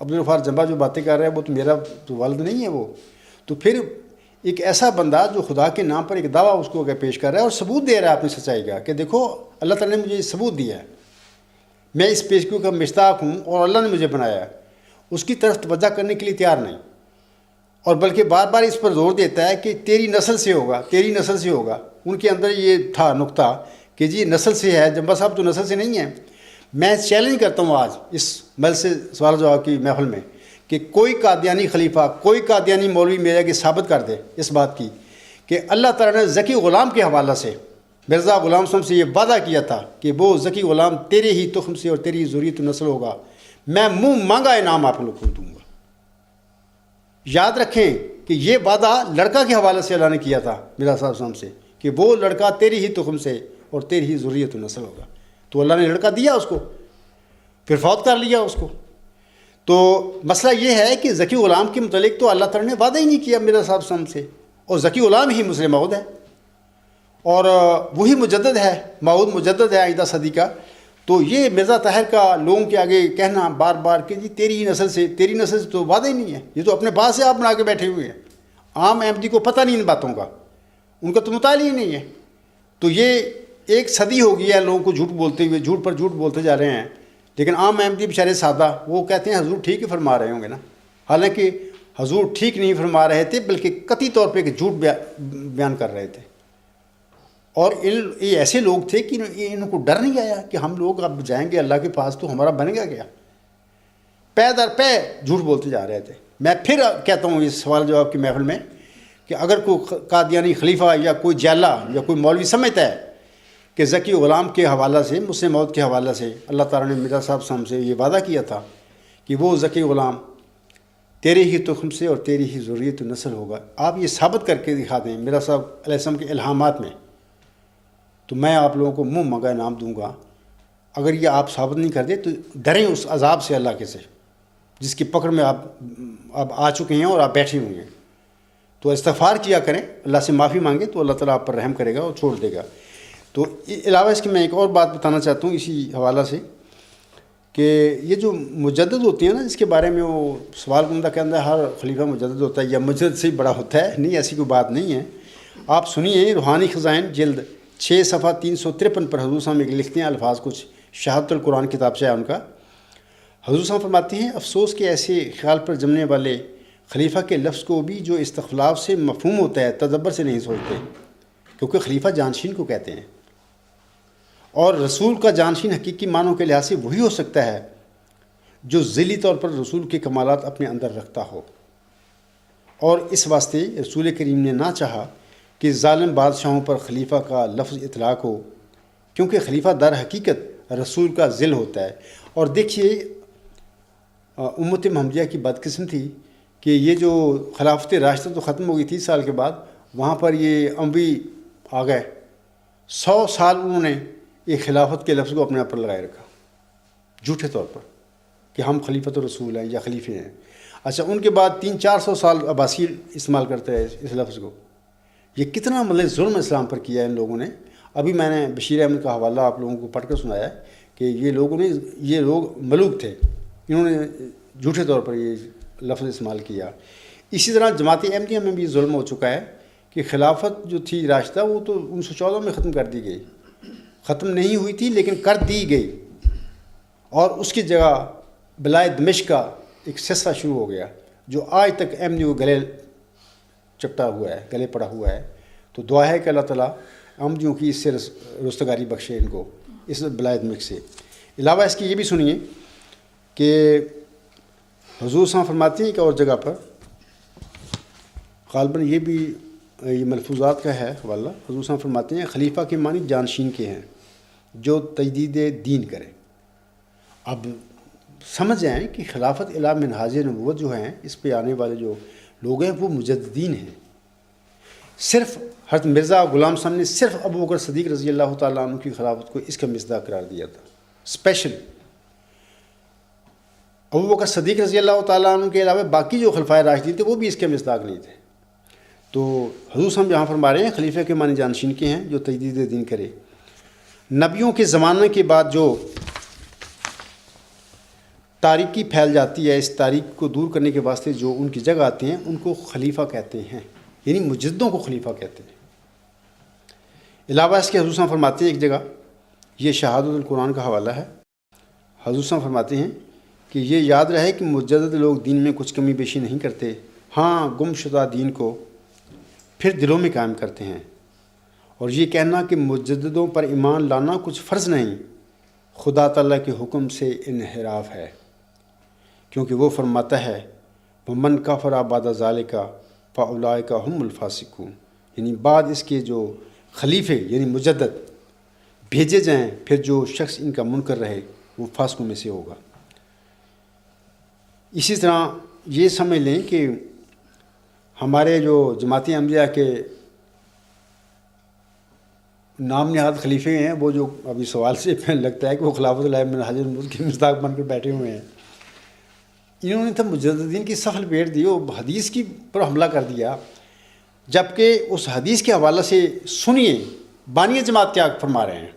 عبدالغفار جنبہ جو باتیں کر رہا ہے وہ تو میرا تو والد نہیں ہے، وہ تو پھر ایک ایسا بندہ جو خدا کے نام پر ایک دعویٰ اس کو پیش کر رہا ہے اور ثبوت دے رہا ہے اپنی سچائی کا کہ دیکھو اللہ تعالیٰ نے مجھے ثبوت دیا ہے، میں اس پیشگوئی کا مصداق ہوں اور اللہ نے مجھے بنایا ہے، اس کی طرف توجہ کرنے کے لیے تیار نہیں، اور بلکہ بار بار اس پر زور دیتا ہے کہ تیری نسل سے ہوگا، تیری نسل سے ہوگا۔ ان کے اندر یہ تھا نقطہ کہ جی نسل سے ہے، جنبہ صاحب تو نسل سے نہیں ہے۔ میں چیلنج کرتا ہوں آج اس مجلس سے سوال جواب کی محفل میں کہ کوئی قادیانی خلیفہ، کوئی قادیانی مولوی میرے کے ثابت کر دے اس بات کی کہ اللہ تعالیٰ نے ذکی غلام کے حوالہ سے مرزا غلام صاحب سے یہ وعدہ کیا تھا کہ وہ ذکی غلام تیرے ہی تخم سے اور تیری ذریت نسل ہوگا، میں منہ مانگا انعام آپ لوگ کو دوں گا۔ یاد رکھیں کہ یہ وعدہ لڑکا کے حوالے سے اللہ نے کیا تھا مرزا صاحب سے کہ وہ لڑکا تیری ہی تخم سے اور تیری ہی ذریت نسل ہوگا۔ تو اللہ نے لڑکا دیا اس کو، پھر فوت کر لیا اس کو۔ تو مسئلہ یہ ہے کہ ذکی غلام کے متعلق تو اللہ تعالیٰ نے وعدہ ہی نہیں کیا مرزا صاحب سے، اور ذکی غلام ہی مسلم موعود ہے اور وہی مجدد ہے، موعود مجدد ہے آئندہ صدی کا۔ تو یہ مرزا طاہر کا لوگوں کے آگے کہنا بار بار کہ جی تیری نسل سے، تیری نسل سے تو وعدہ ہی نہیں ہے، یہ تو اپنے پاس سے آپ بنا کے بیٹھے ہوئے ہیں۔ عام احمدی کو پتہ نہیں ان باتوں کا، ان کا تو مطالعہ ہی نہیں ہے۔ تو یہ ایک صدی ہو گئی ہے لوگوں کو جھوٹ بولتے ہوئے، جھوٹ پر جھوٹ بولتے جا رہے ہیں، لیکن عام احمدی بیچارے سادہ وہ کہتے ہیں حضور ٹھیک ہی فرما رہے ہوں گے نا، حالانکہ حضور ٹھیک نہیں فرما رہے تھے بلکہ قطعی طور پہ ایک جھوٹ بیان کر رہے تھے۔ اور یہ ایسے لوگ تھے کہ ان کو ڈر نہیں آیا کہ ہم لوگ اب جائیں گے اللہ کے پاس تو ہمارا بنے گا کیا، پے در پے جھوٹ بولتے جا رہے تھے۔ میں پھر کہتا ہوں اس سوال جواب کی محفل میں کہ اگر کوئی قادیانی خلیفہ یا کوئی جالا یا کوئی مولوی سمجھتا ہے کہ ذکی غلام کے حوالہ سے، مسلم موعود کے حوالہ سے اللہ تعالیٰ نے مرزا صاحب سے یہ وعدہ کیا تھا کہ وہ ذکی غلام تیرے ہی تخم سے اور تیری ہی ذریت نسل ہوگا، آپ یہ ثابت کر کے دکھا دیں مرزا صاحب علیہ السلام کے الہامات میں، تو میں آپ لوگوں کو منہ مانگا انعام دوں گا۔ اگر یہ آپ ثابت نہیں کر دے تو ڈریں اس عذاب سے اللہ کے سے، جس کی پکڑ میں آپ آ چکے ہیں اور آپ بیٹھے ہوئے ہیں۔ تو استغفار کیا کریں، اللہ سے معافی مانگیں تو اللہ تعالیٰ آپ پر رحم کرے گا اور چھوڑ دے گا۔ تو علاوہ اس کے میں ایک اور بات بتانا چاہتا ہوں اسی حوالہ سے، کہ یہ جو مجدد ہوتے ہیں نا، جس کے بارے میں وہ سوال عمدہ کے اندر ہر خلیفہ مجدد ہوتا ہے یا مجدد سے ہی بڑا ہوتا ہے، نہیں، ایسی کوئی بات نہیں ہے۔ آپ سنیے روحانی خزائن جلد 6 صفحہ 353 پر حضور صاحب لکھتے ہیں الفاظ، کچھ شہادت القرآن کتاب سے ہے ان کا۔ حضور صاحب فرماتے ہیں افسوس کہ ایسے خیال پر جمنے والے خلیفہ کے لفظ کو بھی جو استخلاف سے مفہوم ہوتا ہے تدبر سے نہیں سوچتے، کیونکہ خلیفہ جانشین کو کہتے ہیں، اور رسول کا جانشین حقیقی معنوں کے لحاظ سے وہی ہو سکتا ہے جو ذیلی طور پر رسول کے کمالات اپنے اندر رکھتا ہو، اور اس واسطے رسول کریم نے نہ چاہا کہ ظالم بادشاہوں پر خلیفہ کا لفظ اطلاق ہو، کیونکہ خلیفہ در حقیقت رسول کا ذل ہوتا ہے۔ اور دیکھیے امت محمدیہ کی بدقسمتی تھی کہ یہ جو خلافت راشدہ تو ختم ہو گئی 30 سال کے بعد، وہاں پر یہ اموی آ گئے، 100 سال انہوں نے یہ خلافت کے لفظ کو اپنے اوپر لگائے رکھا جھوٹے طور پر کہ ہم خلیفۃ الرسول ہیں یا خلیفے ہیں۔ اچھا، ان کے بعد 300-400 سال عباسی استعمال کرتے ہیں اس لفظ کو۔ یہ کتنا مطلب ظلم اسلام پر کیا ہے ان لوگوں نے۔ ابھی میں نے بشیر احمد کا حوالہ آپ لوگوں کو پڑھ کر سنایا ہے کہ یہ لوگ ملوک تھے، انہوں نے جھوٹے طور پر یہ لفظ استعمال کیا۔ اسی طرح جماعت احمدیہ میں بھی ظلم ہو چکا ہے کہ خلافت جو تھی راشدہ وہ تو 1914 میں ختم کر دی گئی، ختم نہیں ہوئی تھی لیکن کر دی گئی، اور اس کی جگہ بلائے دمشق کا ایک سلسلہ شروع ہو گیا جو آج تک احمدیوں کو گلے چپٹا ہوا ہے، گلے پڑا ہوا ہے۔ تو دعا ہے کہ اللہ تعالیٰ احمدیوں کی اس سے رستگاری بخشے ان کو اس بلائے دمشق سے۔ علاوہ اس کی یہ بھی سنیے کہ حضور صاحب فرماتے ہیں کہ اور جگہ پر غالباً یہ بھی یہ ملفوظات کا ہے حوالہ، حضور صاحب فرماتے ہیں خلیفہ کے معنی جانشین کے ہیں جو تجدید دین کرے۔ اب سمجھ جائیں کہ خلافت الی منہاج نبوت جو ہیں، اس پہ آنے والے جو لوگ ہیں وہ مجددین ہیں۔ صرف حضرت مرزا غلام صاحب نے صرف ابو بکر صدیق رضی اللہ تعالیٰ عنہ کی خلافت کو اس کا مصداق قرار دیا تھا، اسپیشل ابو بکر صدیق رضی اللہ تعالیٰ عنہ کے علاوہ باقی جو خلفائے راشدین تھے وہ بھی اس کے مصداق نہیں تھے۔ تو حضور صاحب یہاں فرما رہے ہیں خلیفہ کے معنی جانشین کے ہیں جو تجدید دین کرے۔ نبیوں کے زمانے کے بعد جو تاریکی پھیل جاتی ہے، اس تاریکی کو دور کرنے کے واسطے جو ان کی جگہ آتے ہیں ان کو خلیفہ کہتے ہیں، یعنی مجددوں کو خلیفہ کہتے ہیں۔ علاوہ اس کے حضور صاحب فرماتے ہیں ایک جگہ، یہ شہادت القرآن کا حوالہ ہے، حضور صاحب فرماتے ہیں کہ یہ یاد رہے کہ مجدد لوگ دین میں کچھ کمی بیشی نہیں کرتے، ہاں گم شدہ دین کو پھر دلوں میں قائم کرتے ہیں، اور یہ کہنا کہ مجددوں پر ایمان لانا کچھ فرض نہیں، خدا تعالیٰ کے حکم سے انحراف ہے، کیونکہ وہ فرماتا ہے وَمَنْ كَفَرَ بَعْدَ ذَلِكَ فَأُولَٰئِكَ هُمُ الْفَاسِقُونَ، یعنی بعد اس کے جو خلیفے یعنی مجدد بھیجے جائیں پھر جو شخص ان کا منکر رہے وہ فاسقوں میں سے ہوگا۔ اسی طرح یہ سمجھ لیں کہ ہمارے جو جماعت احمدیہ کے نام نہاد خلیفے ہیں، وہ جو ابھی سوال سے لگتا ہے کہ وہ خلافت الی منہاج نبوت کے مصداق بن کر بیٹھے ہوئے ہیں، انہوں نے تو مجددین کی صف لپیٹ دی، وہ حدیث کی پر حملہ کر دیا، جبکہ اس حدیث کے حوالے سے سنیے بانی جماعت کیا فرما رہے ہیں۔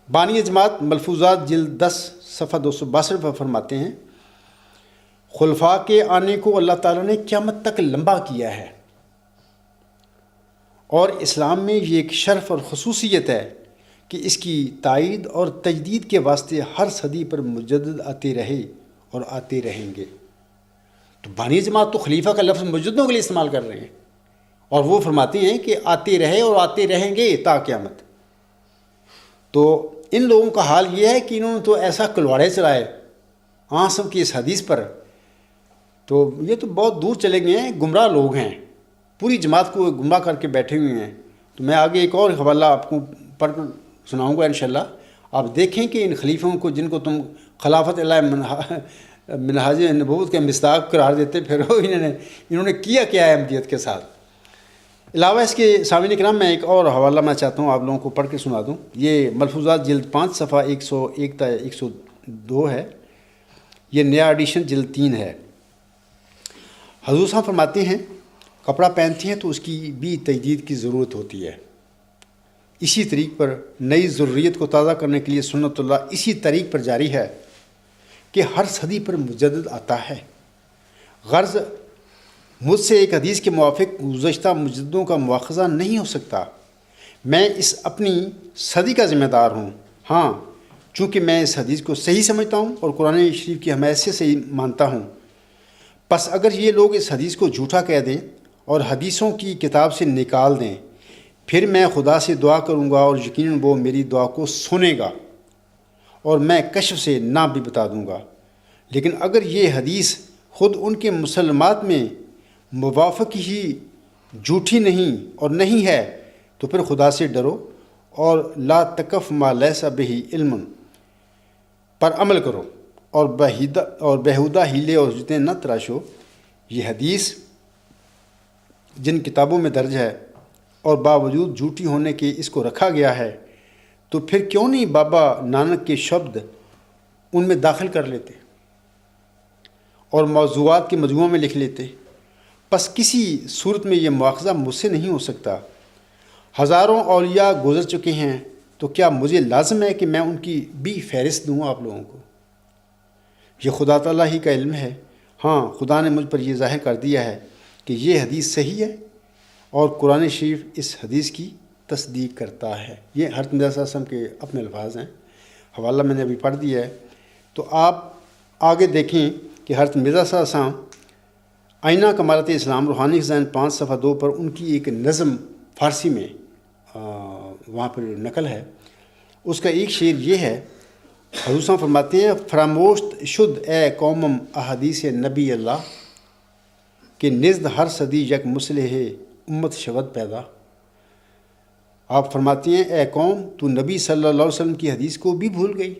بانی جماعت ملفوظات جلد 10 صفحہ 262 پر فرماتے ہیں خلفاء کے آنے کو اللہ تعالیٰ نے قیامت تک لمبا کیا ہے، اور اسلام میں یہ ایک شرف اور خصوصیت ہے کہ اس کی تائید اور تجدید کے واسطے ہر صدی پر مجدد آتے رہے اور آتے رہیں گے۔ تو بانی جماعت تو خلیفہ کا لفظ مجددوں کے لیے استعمال کر رہے ہیں، اور وہ فرماتے ہیں کہ آتے رہے اور آتے رہیں گے تا قیامت۔ تو ان لوگوں کا حال یہ ہے کہ انہوں نے تو ایسا کلواڑے چلائے آنسم کی اس حدیث پر، تو یہ تو بہت دور چلے گئے ہیں، گمراہ لوگ ہیں، پوری جماعت کو گمراہ کر کے بیٹھے ہوئے ہیں۔ تو میں آگے ایک اور حوالہ آپ کو پڑھ کر سناؤں گا انشاءاللہ، آپ دیکھیں کہ ان خلیفوں کو جن کو تم خلافت الی منہاج نبوت کے مصداق قرار دیتے، پھر انہوں نے کیا کیا ہے احمدیت کے ساتھ۔ علاوہ اس کے سامعین کرام میں ایک اور حوالہ میں چاہتا ہوں آپ لوگوں کو پڑھ کے سنا دوں. یہ ملفوظات جلد 5 صفحہ 101 تا 102 ہے. یہ نیا ایڈیشن جلد 3 ہے. حضور صاحب فرماتے ہیں کپڑا پہنتی ہیں تو اس کی بھی تجدید کی ضرورت ہوتی ہے. اسی طریق پر نئی ضروریت کو تازہ کرنے کے لیے سنت اللہ اسی طریق پر جاری ہے کہ ہر صدی پر مجدد آتا ہے. غرض مجھ سے ایک حدیث کے موافق گزشتہ مجددوں کا مواخذہ نہیں ہو سکتا. میں اس اپنی صدی کا ذمہ دار ہوں. ہاں چونکہ میں اس حدیث کو صحیح سمجھتا ہوں اور قرآن شریف کی حیثیت سے مانتا ہوں. پس اگر یہ لوگ اس حدیث کو جھوٹا کہہ دیں اور حدیثوں کی کتاب سے نکال دیں پھر میں خدا سے دعا کروں گا اور یقیناً وہ میری دعا کو سنے گا اور میں کشف سے نہ بھی بتا دوں گا. لیکن اگر یہ حدیث خود ان کے مسلمات میں موافق ہی جھوٹی نہیں اور نہیں ہے تو پھر خدا سے ڈرو اور لا تکف ما لیس بہ علم پر عمل کرو اور بہودہ ہیلے اور جتنے نہ تراشو. یہ حدیث جن کتابوں میں درج ہے اور باوجود جھوٹی ہونے کے اس کو رکھا گیا ہے تو پھر کیوں نہیں بابا نانک کے شبد ان میں داخل کر لیتے اور موضوعات کے مجموعوں میں لکھ لیتے. پس کسی صورت میں یہ مواخذہ مجھ سے نہیں ہو سکتا. ہزاروں اولیاء گزر چکے ہیں تو کیا مجھے لازم ہے کہ میں ان کی بھی فہرست دوں آپ لوگوں کو؟ یہ خدا تعالیٰ ہی کا علم ہے. ہاں خدا نے مجھ پر یہ ظاہر کر دیا ہے کہ یہ حدیث صحیح ہے اور قرآن شریف اس حدیث کی تصدیق کرتا ہے. یہ حضرت مرزا صلی اللہ علیہ وسلم کے اپنے الفاظ ہیں. حوالہ میں نے ابھی پڑھ دیا ہے. تو آپ آگے دیکھیں کہ حضرت مرزا صلی اللہ علیہ وسلم آئینہ کمالت اسلام روحانی خزائن 5 صفحہ 2 پر ان کی ایک نظم فارسی میں وہاں پر نقل ہے. اس کا ایک شعر یہ ہے. حضور صاحب فرماتے ہیں فراموشت شد اے قومم احادیث نبی اللہ کہ نزد ہر صدی یک مصلح امت شود پیدا. آپ فرماتے ہیں اے قوم تو نبی صلی اللہ علیہ وسلم کی حدیث کو بھی بھول گئی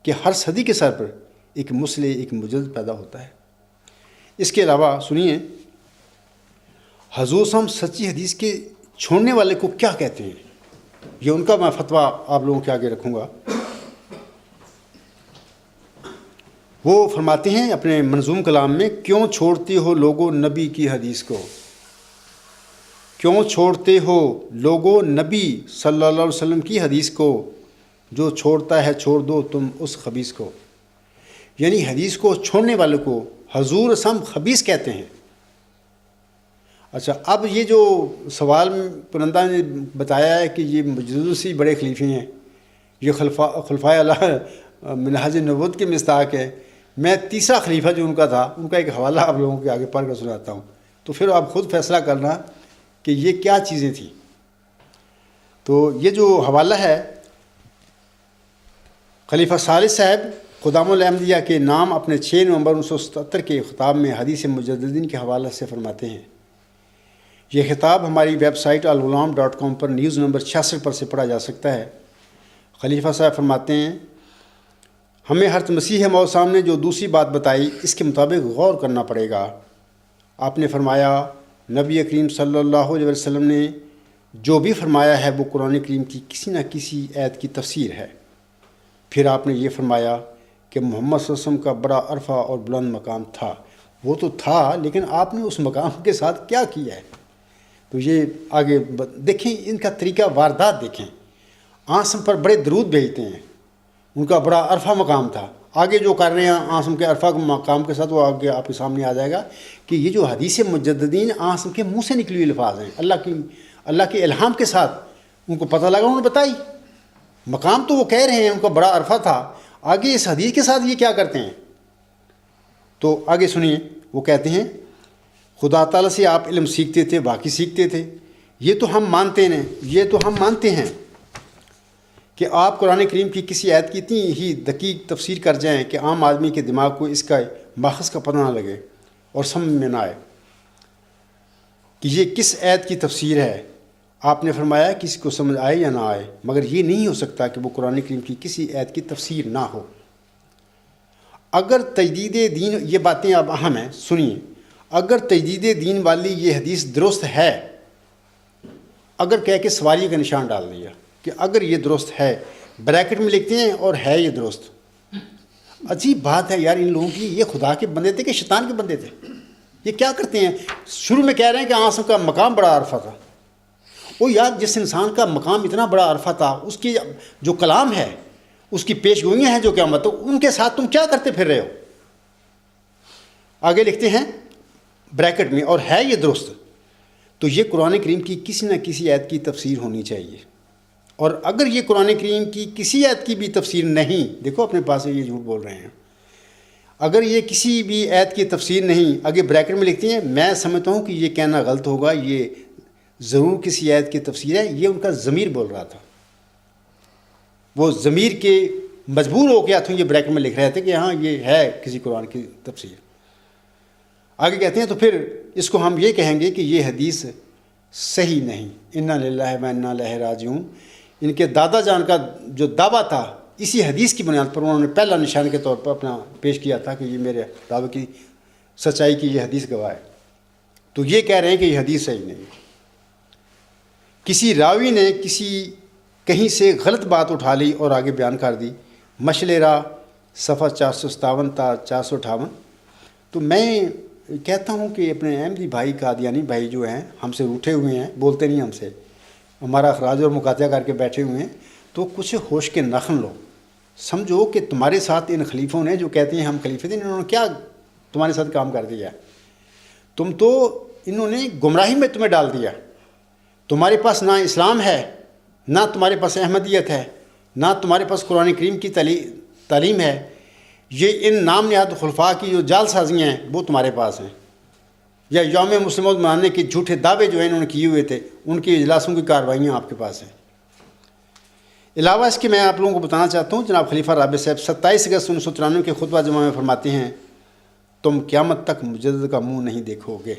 کہ ہر صدی کے سر پر ایک مصلح ایک مجدد پیدا ہوتا ہے. اس کے علاوہ سنیے حضور صاحب سچی حدیث کے چھوڑنے والے کو کیا کہتے ہیں. یہ ان کا میں فتویٰ آپ لوگوں کے آگے رکھوں گا. وہ فرماتے ہیں اپنے منظوم کلام میں کیوں چھوڑتے ہو لوگوں نبی کی حدیث کو، کیوں چھوڑتے ہو لوگوں نبی صلی اللہ علیہ وسلم کی حدیث کو، جو چھوڑتا ہے چھوڑ دو تم اس خبیث کو. یعنی حدیث کو چھوڑنے والے کو حضور صاحب خبیث کہتے ہیں. اچھا اب یہ جو سوال پرندہ نے بتایا ہے کہ یہ مجدد سے بڑے خلیفے ہیں، یہ خلفائے اللہ منہاج نبوت کے مصداق ہے. میں تیسرا خلیفہ جو ان کا تھا ان کا ایک حوالہ آپ لوگوں کے آگے پڑھ کر سناتا ہوں تو پھر آپ خود فیصلہ کرنا کہ یہ کیا چیزیں تھیں. تو یہ جو حوالہ ہے خلیفہ ثالث صاحب خدام الاحمدیہ کے نام اپنے 6 نومبر 1977 کے خطاب میں حدیث مجددین کے حوالے سے فرماتے ہیں. یہ خطاب ہماری ویب سائٹ الغلام.com پر نیوز نمبر 66 پر سے پڑھا جا سکتا ہے. خلیفہ صاحب فرماتے ہیں ہمیں حضرت مسیح موعود صاحب نے جو دوسری بات بتائی اس کے مطابق غور کرنا پڑے گا. آپ نے فرمایا نبی کریم صلی اللہ علیہ وسلم نے جو بھی فرمایا ہے وہ قرآن کریم کی کسی نہ کسی آیت کی تفسیر ہے. پھر آپ نے یہ فرمایا کہ محمد صلی اللہ علیہ وسلم کا بڑا عرفہ اور بلند مقام تھا. وہ تو تھا لیکن آپ نے اس مقام کے ساتھ کیا کیا ہے. تو یہ آگے دیکھیں ان کا طریقہ واردات دیکھیں. آسم پر بڑے درود بھیجتے ہیں، ان کا بڑا عرفہ مقام تھا. آگے جو کر رہے ہیں آسم کے عرفہ مقام کے ساتھ وہ آگے آپ کے سامنے آ جائے گا کہ یہ جو حدیث مجددین آسم کے منہ سے نکلی ہوئی الفاظ ہیں اللہ کے الہام کے ساتھ ان کو پتہ لگا انہوں نے بتائی. مقام تو وہ کہہ رہے ہیں ان کا بڑا عرفہ تھا، آگے اس حدیث کے ساتھ یہ کیا کرتے ہیں. تو آگے سنیے وہ کہتے ہیں خدا تعالیٰ سے آپ علم سیکھتے تھے، باقی سیکھتے تھے. یہ تو ہم مانتے ہیں کہ آپ قرآن کریم کی کسی آیت کی اتنی ہی دقیق تفسیر کر جائیں کہ عام آدمی کے دماغ کو اس کا ماخذ کا پتہ نہ لگے اور سمجھ میں نہ آئے کہ یہ کس آیت کی تفسیر ہے. آپ نے فرمایا کسی کو سمجھ آئے یا نہ آئے مگر یہ نہیں ہو سکتا کہ وہ قرآن کریم کی کسی آیت کی تفسیر نہ ہو. اگر تجدید دین، یہ باتیں اب اہم ہیں سنیے، اگر تجدید دین والی یہ حدیث درست ہے، اگر کہہ کے سوالیے کا نشان ڈال دیا کہ اگر یہ درست ہے، بریکٹ میں لکھتے ہیں اور ہے یہ درست. عجیب بات ہے یار ان لوگوں کی. یہ خدا کے بندے تھے کہ شیطان کے بندے تھے؟ یہ کیا کرتے ہیں؟ شروع میں کہہ رہے ہیں کہ عاصم کا مقام بڑا عرفہ تھا. وہ یار جس انسان کا مقام اتنا بڑا عرفہ تھا، اس کی جو کلام ہے، اس کی پیش گوئیاں ہیں جو قیامت، تو ان کے ساتھ تم کیا کرتے پھر رہے ہو؟ آگے لکھتے ہیں بریکٹ میں اور ہے یہ درست. تو یہ قرآن کریم کی کسی نہ کسی آیت کی تفسیر ہونی چاہیے. اور اگر یہ قرآن کریم کی کسی آیت کی بھی تفسیر نہیں، دیکھو اپنے پاس سے یہ جھوٹ بول رہے ہیں، اگر یہ کسی بھی آیت کی تفسیر نہیں، آگے بریکٹ میں لکھتے ہیں میں سمجھتا ہوں کہ یہ کہنا غلط ہوگا، یہ ضرور کسی آیت کی تفسیر ہے. یہ ان کا ضمیر بول رہا تھا. وہ ضمیر کے مجبور ہو کے ہاتھوں یہ بریکٹ میں لکھ رہے تھے کہ ہاں یہ ہے کسی قرآن کی تفسیر. آگے کہتے ہیں تو پھر اس کو ہم یہ کہیں گے کہ یہ حدیث صحیح نہیں. انا للہ و انا الیہ راجعون. ان کے دادا جان کا جو دعویٰ تھا اسی حدیث کی بنیاد پر انہوں نے پہلا نشان کے طور پر اپنا پیش کیا تھا کہ یہ میرے دعوے کی سچائی کی یہ حدیث گواہ ہے. تو یہ کہہ رہے ہیں کہ یہ حدیث صحیح نہیں. کسی راوی نے کہیں سے غلط بات اٹھا لی اور آگے بیان کر دی. مشعل راہ صفحہ 457 تا 458. تو میں کہتا ہوں کہ اپنے احمدی بھائی قادیانی بھائی جو ہیں ہم سے روٹھے ہوئے ہیں، بولتے نہیں ہم سے، ہمارا اخراج اور مقاطعہ کر کے بیٹھے ہوئے ہیں، تو کچھ ہوش کے نخن لو. سمجھو کہ تمہارے ساتھ ان خلیفوں نے جو کہتے ہیں ہم خلیفے تھے، انہوں نے کیا تمہارے ساتھ کام کر دیا؟ تم تو انہوں نے گمراہی میں تمہیں ڈال دیا. تمہارے پاس نہ اسلام ہے، نہ تمہارے پاس احمدیت ہے، نہ تمہارے پاس قرآن کریم کی تعلیم ہے. یہ ان نام نہاد خلفاء کی جو جال سازیاں ہیں وہ تمہارے پاس ہیں، یا یوم مسلموں منانے کے جھوٹے دعوے جو ہیں انہوں نے کیے ہوئے تھے، ان کی اجلاسوں کی کارروائیاں آپ کے پاس ہیں. علاوہ اس کے میں آپ لوگوں کو بتانا چاہتا ہوں جناب خلیفہ رابع صاحب 27 اگست 1993 کے خطبہ جمعہ میں فرماتے ہیں تم قیامت تک مجدد کا منہ نہیں دیکھو گے.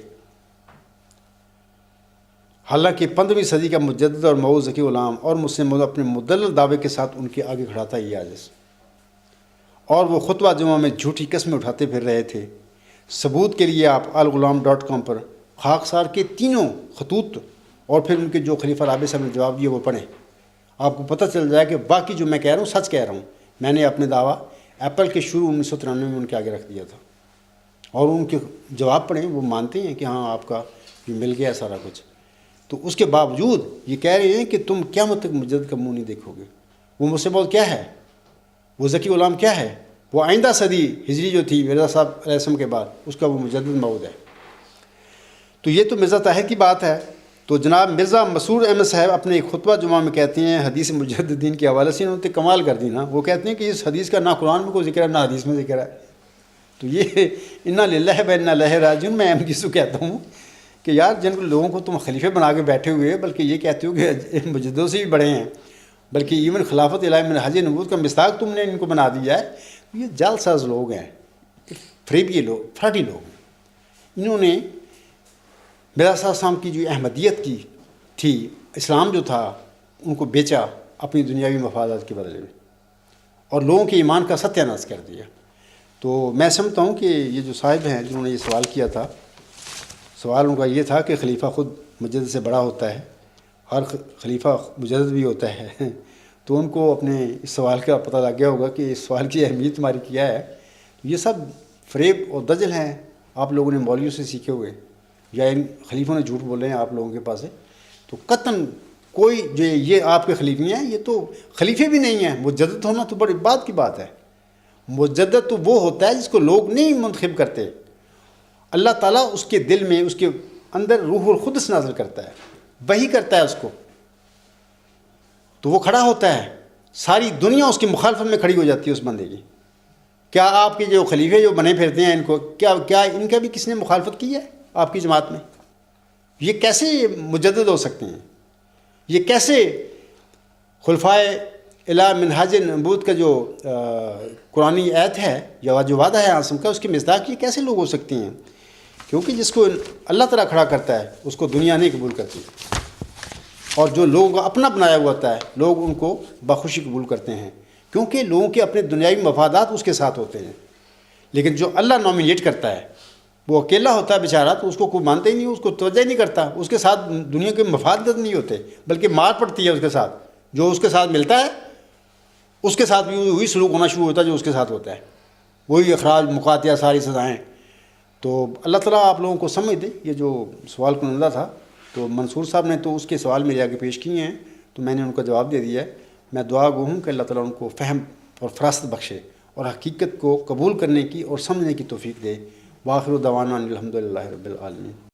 حالانکہ 15ویں صدی کا مجدد اور مئو ذکی غلام اور مسلم اپنے مدلل دعوے کے ساتھ ان کے آگے کھڑا تھا یہ عاجز، اور وہ خطبہ جمعہ میں جھوٹی قسمیں اٹھاتے پھر رہے تھے. ثبوت کے لیے آپ الغلام.com پر خاکسار کے تینوں خطوط اور پھر ان کے جو خلیفہ رابع صاحب نے جواب دیا وہ پڑھیں. آپ کو پتہ چل جائے کہ باقی جو میں کہہ رہا ہوں سچ کہہ رہا ہوں. میں نے اپنے دعویٰ اپریل کے شروع 1993 میں ان کے آگے رکھ دیا تھا، اور ان کے جواب پڑھیں، وہ مانتے ہیں کہ ہاں آپ کا یہ مل گیا سارا کچھ. تو اس کے باوجود یہ کہہ رہے ہیں کہ تم قیامت تک مجدد کا منہ نہیں دیکھو گے. وہ مجھ سے بہت کیا ہے، وہ ذکی غلام کیا ہے، وہ آئندہ صدی ہجری جو تھی مرزا صاحب علیہ السلام کے بعد اس کا وہ مجدد موعود ہے. تو یہ تو مرزا طاہر کی بات ہے. تو جناب مرزا مسرور احمد صاحب اپنے ایک خطبہ جمعہ میں کہتے ہیں حدیث مجددین کے حوالے سے انہوں نے کمال کر دی نا. وہ کہتے ہیں کہ اس حدیث کا نہ قرآن میں کوئی ذکر ہے نہ حدیث میں ذکر ہے. تو یہ انا للہ و انا الیہ راجعون. میں احمد کسو کہتا ہوں کہ یار جن لوگوں کو تم خلیفے بنا کے بیٹھے ہوئے، بلکہ یہ کہتے ہو کہ مجددوں سے بھی بڑے ہیں، بلکہ ایون خلافت الہی منہاج نبوت کا مصداق تم نے ان کو بنا دیا ہے. یہ جعل ساز لوگ ہیں، فریبی لوگ، فراڈی لوگ ہیں. انہوں نے مرزا صاحب السلام کی جو احمدیت کی تھی، اسلام جو تھا، ان کو بیچا اپنی دنیاوی مفادات کے بدلے میں، اور لوگوں کے ایمان کا ستیہ ناش کر دیا. تو میں سمجھتا ہوں کہ یہ جو صاحب ہیں جنہوں نے یہ سوال کیا تھا، سوال ان کا یہ تھا کہ خلیفہ خود مجدد سے بڑا ہوتا ہے، ہر خلیفہ مجدد بھی ہوتا ہے. تو ان کو اپنے اس سوال کا پتہ لگ گیا ہوگا کہ اس سوال کی اہمیت ہماری کیا ہے. یہ سب فریب اور دجل ہیں، آپ لوگوں نے مولویوں سے سیکھے ہوئے، یا ان خلیفوں نے جھوٹ بولے ہیں آپ لوگوں کے پاس سے. تو قطعاً کوئی جو یہ آپ کے خلیفے ہیں، یہ تو خلیفے بھی نہیں ہیں. مجدد ہونا تو بڑی بات کی بات ہے. مجدد تو وہ ہوتا ہے جس کو لوگ نہیں منتخب کرتے. اللہ تعالیٰ اس کے دل میں، اس کے اندر روح القدس نازل کرتا ہے، وحی کرتا ہے اس کو، تو وہ کھڑا ہوتا ہے. ساری دنیا اس کی مخالفت میں کھڑی ہو جاتی ہے اس بندے کی. کیا آپ کے جو خلیفے جو بنے پھرتے ہیں، ان کو کیا ان کا بھی کس نے مخالفت کی ہے آپ کی جماعت میں؟ یہ کیسے مجدد ہو سکتے ہیں؟ یہ کیسے خلفائے الہ منہاج نبوت کا جو قرآنی آیت ہے یا جو وعدہ ہے عاصم کا، اس کے مصداق یہ کیسے لوگ ہو سکتے ہیں؟ کیونکہ جس کو اللہ تعالیٰ کھڑا کرتا ہے اس کو دنیا نہیں قبول کرتی، اور جو لوگوں کا اپنا بنایا ہوا ہوتا ہے لوگ ان کو بخوشی قبول کرتے ہیں، کیونکہ لوگوں کے اپنے دنیاوی مفادات اس کے ساتھ ہوتے ہیں. لیکن جو اللہ نامینیٹ کرتا ہے، وہ اکیلا ہوتا ہے بیچارہ تو اس کو کوئی مانتا ہی نہیں، اس کو توجہ ہی نہیں کرتا، اس کے ساتھ دنیا کے مفاد نہیں ہوتے، بلکہ مار پڑتی ہے اس کے ساتھ، جو اس کے ساتھ ملتا ہے اس کے ساتھ بھی وہی سلوک ہونا شروع ہوتا ہے جو اس کے ساتھ ہوتا ہے، وہی اخراج مقاطعہ ساری سزائیں۔ تو اللہ تعالیٰ آپ لوگوں کو سمجھ دے۔ یہ جو سوال کنندہ تھا تو منصور صاحب نے تو اس کے سوال میرے آگے پیش کیے ہیں، تو میں نے ان کا جواب دے دیا ہے۔ میں دعا گو ہوں کہ اللہ تعالیٰ ان کو فہم اور فراست بخشے اور حقیقت کو قبول کرنے کی اور سمجھنے کی توفیق دے۔ وآخر دعوانا الحمد للہ رب العالمین۔